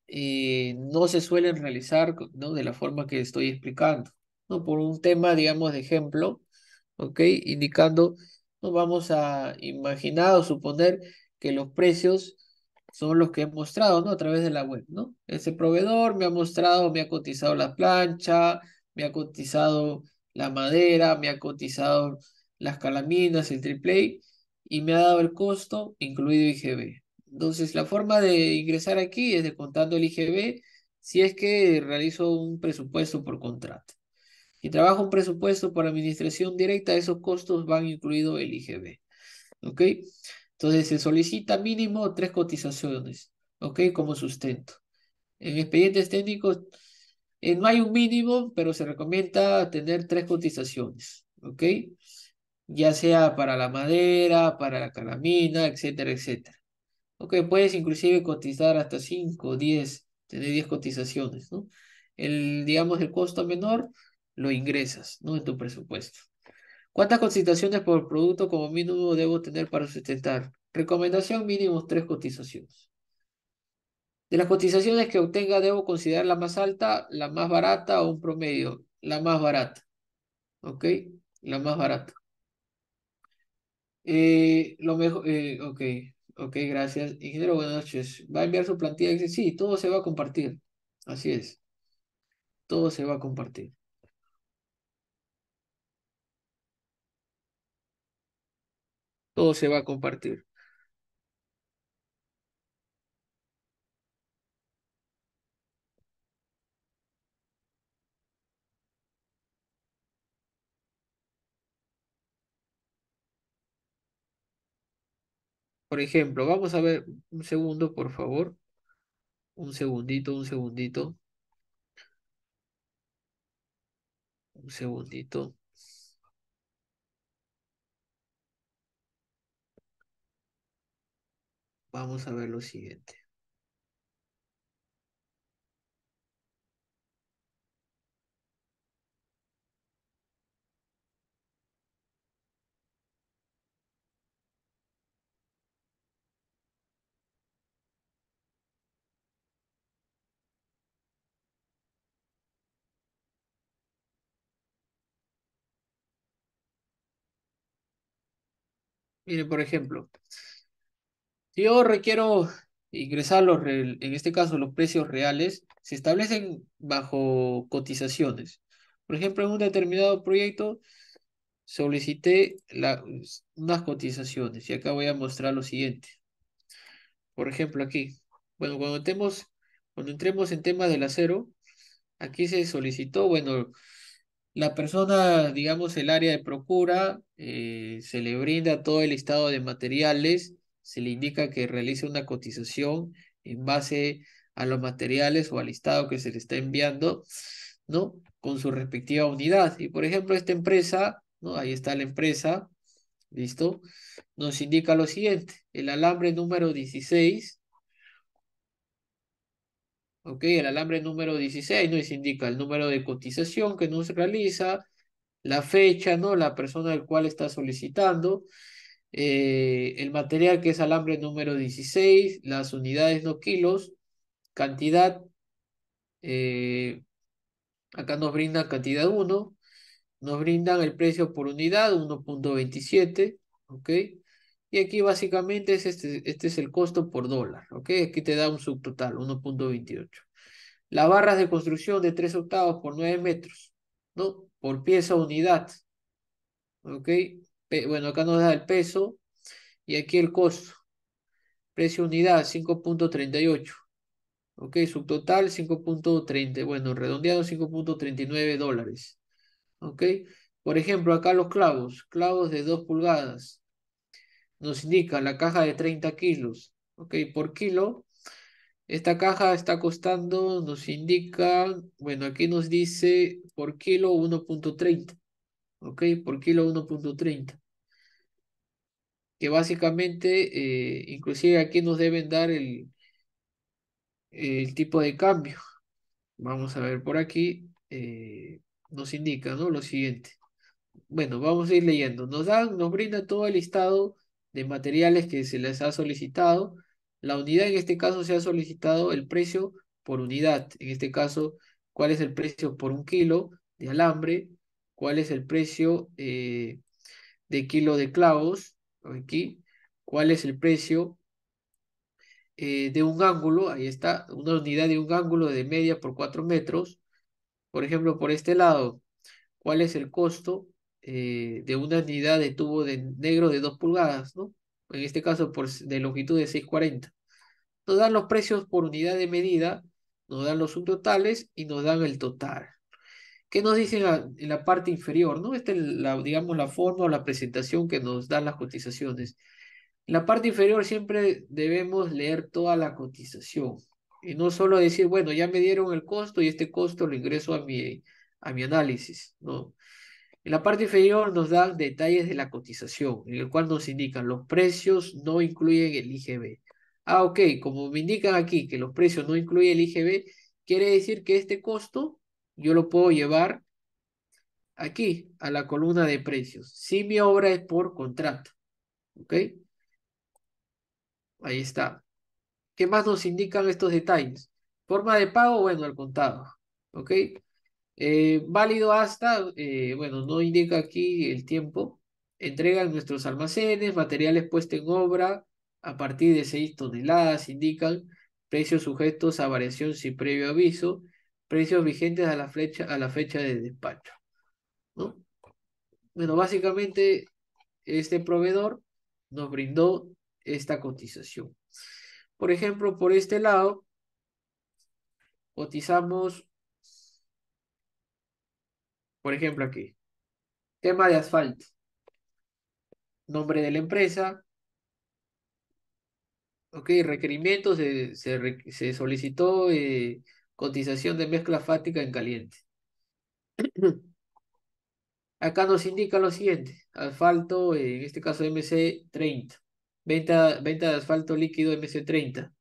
no se suelen realizar, ¿no? De la forma que estoy explicando, ¿no? Por un tema, digamos, de ejemplo, ¿ok? Indicando, no vamos a imaginar o suponer que los precios son los que he mostrado, ¿no? A través de la web, ¿no? Ese proveedor me ha mostrado, me ha cotizado la plancha, me ha cotizado la madera, me ha cotizado las calaminas, el triple A, y me ha dado el costo, incluido IGB. Entonces, la forma de ingresar aquí es descontando el IGB si es que realizo un presupuesto por contrato. Si trabajo un presupuesto por administración directa, esos costos van incluido el IGB. ¿Ok? Entonces, se solicita mínimo 3 cotizaciones, ¿ok? Como sustento. En expedientes técnicos, no hay un mínimo, pero se recomienda tener 3 cotizaciones, ¿ok? Ya sea para la madera, para la calamina, etcétera, etcétera. Ok, puedes inclusive cotizar hasta 5, 10, tener 10 cotizaciones, ¿no? Digamos, el costo menor lo ingresas, ¿no? En tu presupuesto. ¿Cuántas cotizaciones por producto como mínimo debo tener para sustentar? Recomendación mínimo 3 cotizaciones. De las cotizaciones que obtenga, debo considerar la más alta, la más barata o un promedio. La más barata, ¿ok? La más barata. Lo mejor, ok, ok, gracias. Ingeniero, buenas noches. ¿Va a enviar su plantilla? Dice, sí, todo se va a compartir. Así es, todo se va a compartir. Todo se va a compartir. Por ejemplo, vamos a ver un segundo, por favor. Un segundito, un segundito, un segundito. Vamos a ver lo siguiente. Mire, por ejemplo, si yo requiero ingresar en este caso, los precios reales, se establecen bajo cotizaciones. Por ejemplo, en un determinado proyecto solicité unas cotizaciones y acá voy a mostrar lo siguiente. Por ejemplo, aquí, bueno, cuando entremos en temas del acero, aquí se solicitó, bueno, la persona, digamos, el área de procura, se le brinda todo el listado de materiales, se le indica que realice una cotización en base a los materiales o al listado que se le está enviando, ¿no? Con su respectiva unidad. Y por ejemplo, esta empresa, ¿no? Ahí está la empresa, ¿listo? Nos indica lo siguiente, el alambre número 16. Ok, el alambre número 16 nos indica el número de cotización que nos realiza, la fecha, ¿no? La persona al cual está solicitando, el material que es alambre número 16, las unidades no kilos, cantidad, eh, acá nos brindan cantidad uno, nos brindan el precio por unidad 1,27, ¿ok? Y aquí básicamente este es el costo por dólar, ¿ok? Aquí te da un subtotal, 1,28. Las barras de construcción de 3 octavos por 9 metros, ¿no? Por pieza o unidad, ¿ok? Bueno, acá nos da el peso y aquí el costo. Precio unidad 5,38, ¿ok? Subtotal 5,30, bueno, redondeado $5,39, ¿ok? Por ejemplo, acá los clavos de 2 pulgadas, nos indica la caja de 30 kilos, ¿ok? Por kilo. Esta caja está costando, nos indica, bueno, aquí nos dice por kilo 1,30, ¿ok? Por kilo 1,30, que básicamente, inclusive aquí nos deben dar el tipo de cambio. Vamos a ver por aquí, nos indica, ¿no? Lo siguiente. Bueno, vamos a ir leyendo. Nos brinda todo el listado de materiales que se les ha solicitado. La unidad en este caso se ha solicitado el precio por unidad. En este caso, cuál es el precio por un kilo de alambre, cuál es el precio de kilo de clavos, aquí, cuál es el precio de un ángulo, ahí está, una unidad de un ángulo de media por 4 metros. Por ejemplo, por este lado, cuál es el costo de una unidad de tubo de negro de 2 pulgadas, ¿no? En este caso, de longitud de 6,40. Nos dan los precios por unidad de medida, nos dan los subtotales y nos dan el total. ¿Qué nos dicen en la parte inferior, ¿no? Esta es digamos, la forma o la presentación que nos dan las cotizaciones. En la parte inferior siempre debemos leer toda la cotización y no solo decir, bueno, ya me dieron el costo y este costo lo ingreso a mi análisis, ¿no? En la parte inferior nos dan detalles de la cotización, en el cual nos indican los precios no incluyen el IGB. Ah, ok, como me indican aquí que los precios no incluyen el IGB, quiere decir que este costo yo lo puedo llevar aquí, a la columna de precios, si mi obra es por contrato, ¿ok? Ahí está. ¿Qué más nos indican estos detalles? Forma de pago, bueno, al contado, ¿ok? Válido hasta, bueno, no indica aquí el tiempo, Entrega en nuestros almacenes, materiales puestos en obra a partir de 6 toneladas, indican precios sujetos a variación sin previo aviso, precios vigentes a la fecha de despacho, ¿no? Bueno, básicamente este proveedor nos brindó esta cotización. Por ejemplo, por este lado, cotizamos, por ejemplo, aquí, tema de asfalto, nombre de la empresa, ok, requerimientos, se solicitó cotización de mezcla fática en caliente. Acá nos indica lo siguiente, asfalto, en este caso MC30, venta de asfalto líquido MC30.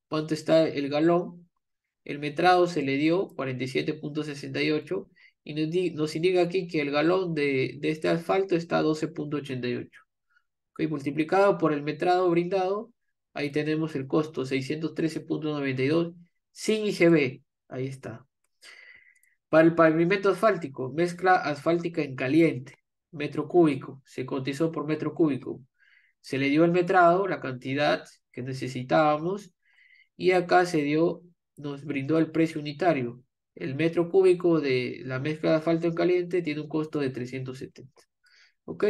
¿Cuánto está el galón? El metrado se le dio 47,68 y nos indica aquí que el galón de este asfalto está a 12,88. Ok, multiplicado por el metrado brindado, ahí tenemos el costo 613,92 sin IGB. Ahí está. Para el pavimento asfáltico, mezcla asfáltica en caliente, metro cúbico, se cotizó por metro cúbico. Se le dio el metrado, la cantidad que necesitábamos, y acá nos brindó el precio unitario. El metro cúbico de la mezcla de asfalto en caliente tiene un costo de 370. ¿Ok?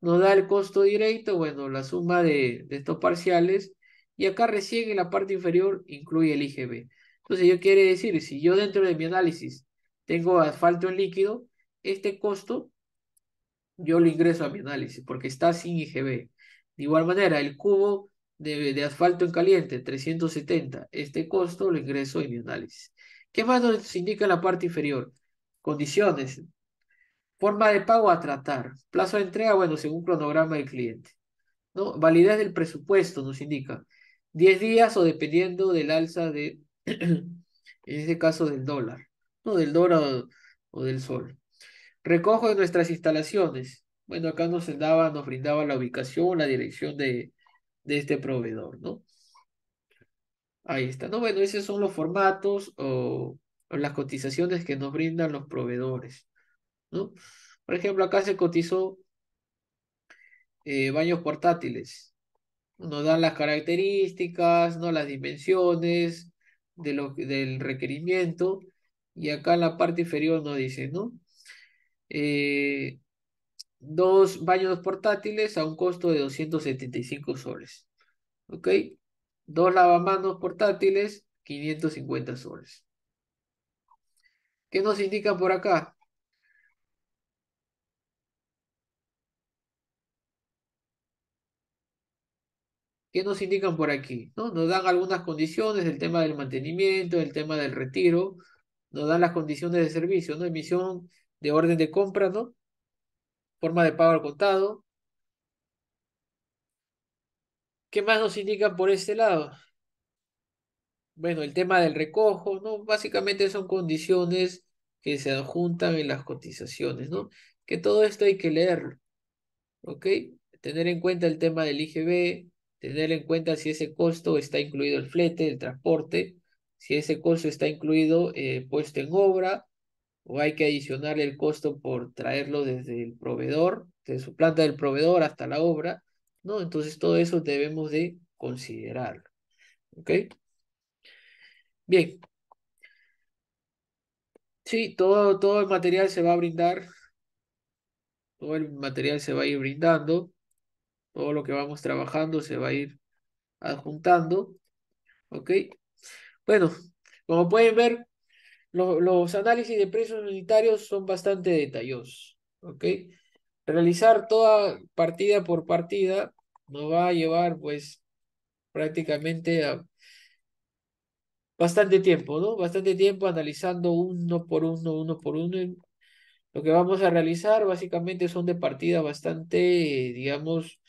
Nos da el costo directo, bueno, la suma de estos parciales, y acá recién en la parte inferior incluye el IGB. Entonces, yo quiere decir, si yo dentro de mi análisis tengo asfalto en líquido, este costo yo lo ingreso a mi análisis porque está sin IGB. De igual manera, el cubo de asfalto en caliente, 370, este costo lo ingreso en mi análisis. ¿Qué más nos indica en la parte inferior? Condiciones. Forma de pago a tratar. Plazo de entrega, bueno, según cronograma del cliente. ¿No? Validez del presupuesto nos indica 10 días o dependiendo del alza en este caso del dólar, ¿no? Del dólar o del sol. Recojo de nuestras instalaciones. Bueno, acá nos brindaba la ubicación, la dirección de este proveedor, ¿no? Ahí está, ¿no? Bueno, esos son los formatos o las cotizaciones que nos brindan los proveedores, ¿no? Por ejemplo, acá se cotizó baños portátiles. Nos dan las características, ¿no? Las dimensiones del requerimiento. Y acá en la parte inferior nos dice, ¿no? Eh, dos baños portátiles a un costo de 275 soles. ¿Ok? Dos lavamanos portátiles, 550 soles. ¿Qué nos indican por acá? ¿Qué nos indican por aquí? ¿No? Nos dan algunas condiciones, el tema del mantenimiento, el tema del retiro, nos dan las condiciones de servicio, ¿no? Emisión de orden de compra, ¿no? Forma de pago al contado. ¿Qué más nos indican por este lado? Bueno, el tema del recojo, ¿no? Básicamente son condiciones que se adjuntan en las cotizaciones, ¿no? Que todo esto hay que leerlo, ¿ok? Tener en cuenta el tema del IGB, tener en cuenta si ese costo está incluido el flete, el transporte, si ese costo está incluido puesto en obra, o hay que adicionarle el costo por traerlo desde el proveedor, desde su planta del proveedor hasta la obra, ¿no? Entonces todo eso debemos de considerarlo, ¿ok? Bien, sí, todo el material se va a brindar, todo el material se va a ir brindando, todo lo que vamos trabajando se va a ir adjuntando, ¿ok? Bueno, como pueden ver, los análisis de precios unitarios son bastante detallosos, ¿ok? Realizar toda partida por partida nos va a llevar, pues, prácticamente a bastante tiempo, ¿no? Bastante tiempo analizando uno por uno. Lo que vamos a realizar básicamente son de partidas bastante, digamos,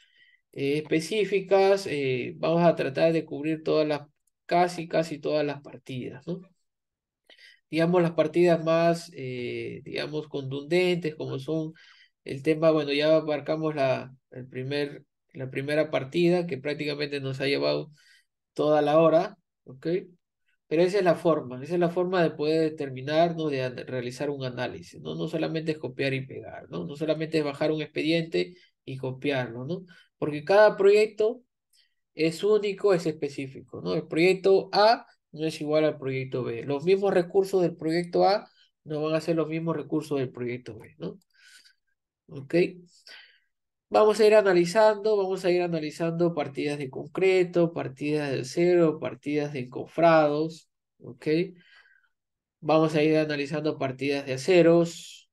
específicas. Vamos a tratar de cubrir casi todas las partidas, ¿no? Digamos, las partidas más, digamos, contundentes, como son el tema, bueno, ya abarcamos la primera partida, que prácticamente nos ha llevado toda la hora, ¿ok? Pero esa es la forma de poder determinar, ¿no? Realizar un análisis, ¿no? No solamente es copiar y pegar, ¿no? No solamente es bajar un expediente y copiarlo, ¿no? Porque cada proyecto es único, es específico, ¿no? El proyecto A no es igual al proyecto B. Los mismos recursos del proyecto A no van a ser los mismos recursos del proyecto B, ¿no? ¿Ok? Vamos a ir analizando partidas de concreto, partidas de cero, partidas de encofrados, ¿ok? Vamos a ir analizando partidas de aceros,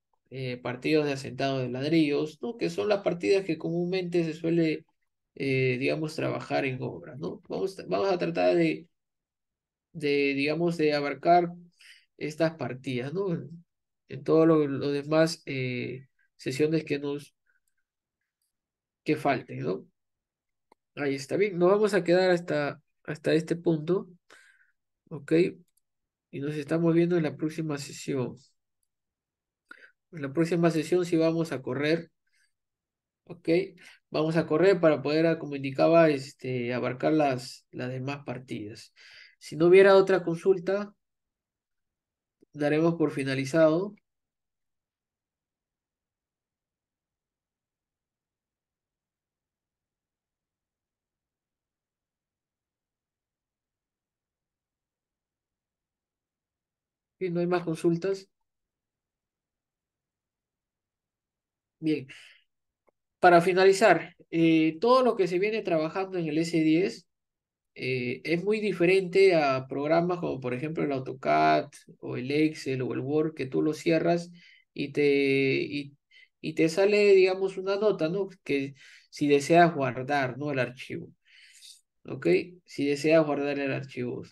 partidos de asentados de ladrillos, ¿no? Que son las partidas que comúnmente se suele, digamos, trabajar en obra, ¿no? Vamos a tratar digamos, de abarcar estas partidas, ¿no? En todo lo demás sesiones que falten, ¿no? Ahí está bien. Nos vamos a quedar hasta este punto, ¿ok? Y nos estamos viendo en la próxima sesión. En la próxima sesión sí vamos a correr, ¿ok? Vamos a correr para poder, como indicaba, abarcar las demás partidas. Si no hubiera otra consulta, daremos por finalizado. Si no hay más consultas, bien. Para finalizar, todo lo que se viene trabajando en el S10 es muy diferente a programas como por ejemplo el AutoCAD o el Excel o el Word, que tú lo cierras y y te sale, digamos, una nota, ¿no? Que si deseas guardar, ¿no? El archivo, ¿ok? Si deseas guardar el archivo.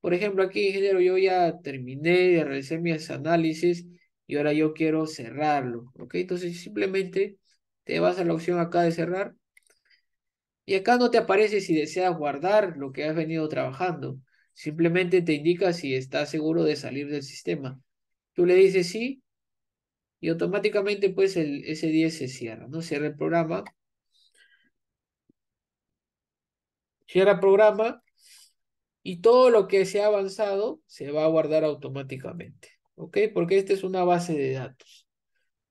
Por ejemplo, aquí, ingeniero, yo ya terminé de realizar mis análisis y ahora yo quiero cerrarlo, ¿ok? Entonces simplemente te vas a la opción acá de cerrar y acá no te aparece si deseas guardar lo que has venido trabajando. Simplemente te indica si estás seguro de salir del sistema. Tú le dices sí y automáticamente pues el S10 se cierra, ¿no? Cierra el programa y todo lo que se ha avanzado se va a guardar automáticamente, ¿ok? Porque esta es una base de datos,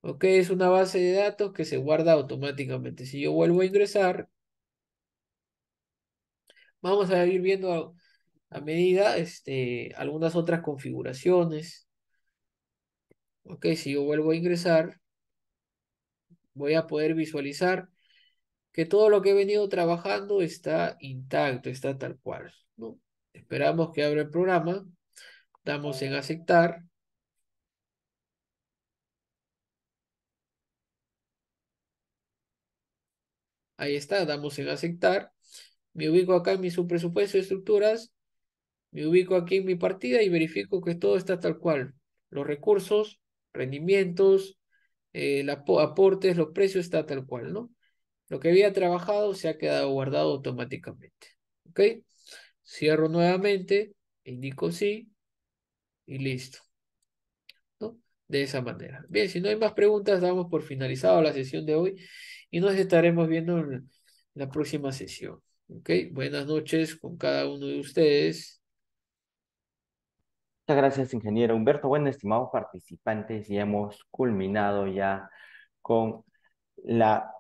¿ok? Es una base de datos que se guarda automáticamente. Si yo vuelvo a ingresar, vamos a ir viendo a medida algunas otras configuraciones. Ok, si yo vuelvo a ingresar, voy a poder visualizar que todo lo que he venido trabajando está intacto, está tal cual, ¿no? Esperamos que abra el programa, damos en aceptar, ahí está, damos en aceptar, me ubico acá en mi subpresupuesto de estructuras, me ubico aquí en mi partida y verifico que todo está tal cual. Los recursos, rendimientos, aportes, los precios está tal cual, ¿no? Lo que había trabajado se ha quedado guardado automáticamente. ¿Ok? Cierro nuevamente, indico sí y listo, ¿no? De esa manera. Bien, si no hay más preguntas, damos por finalizado la sesión de hoy y nos estaremos viendo en la próxima sesión. ¿Ok? Buenas noches con cada uno de ustedes. Muchas gracias, ingeniero Humberto. Bueno, estimados participantes, ya hemos culminado ya con la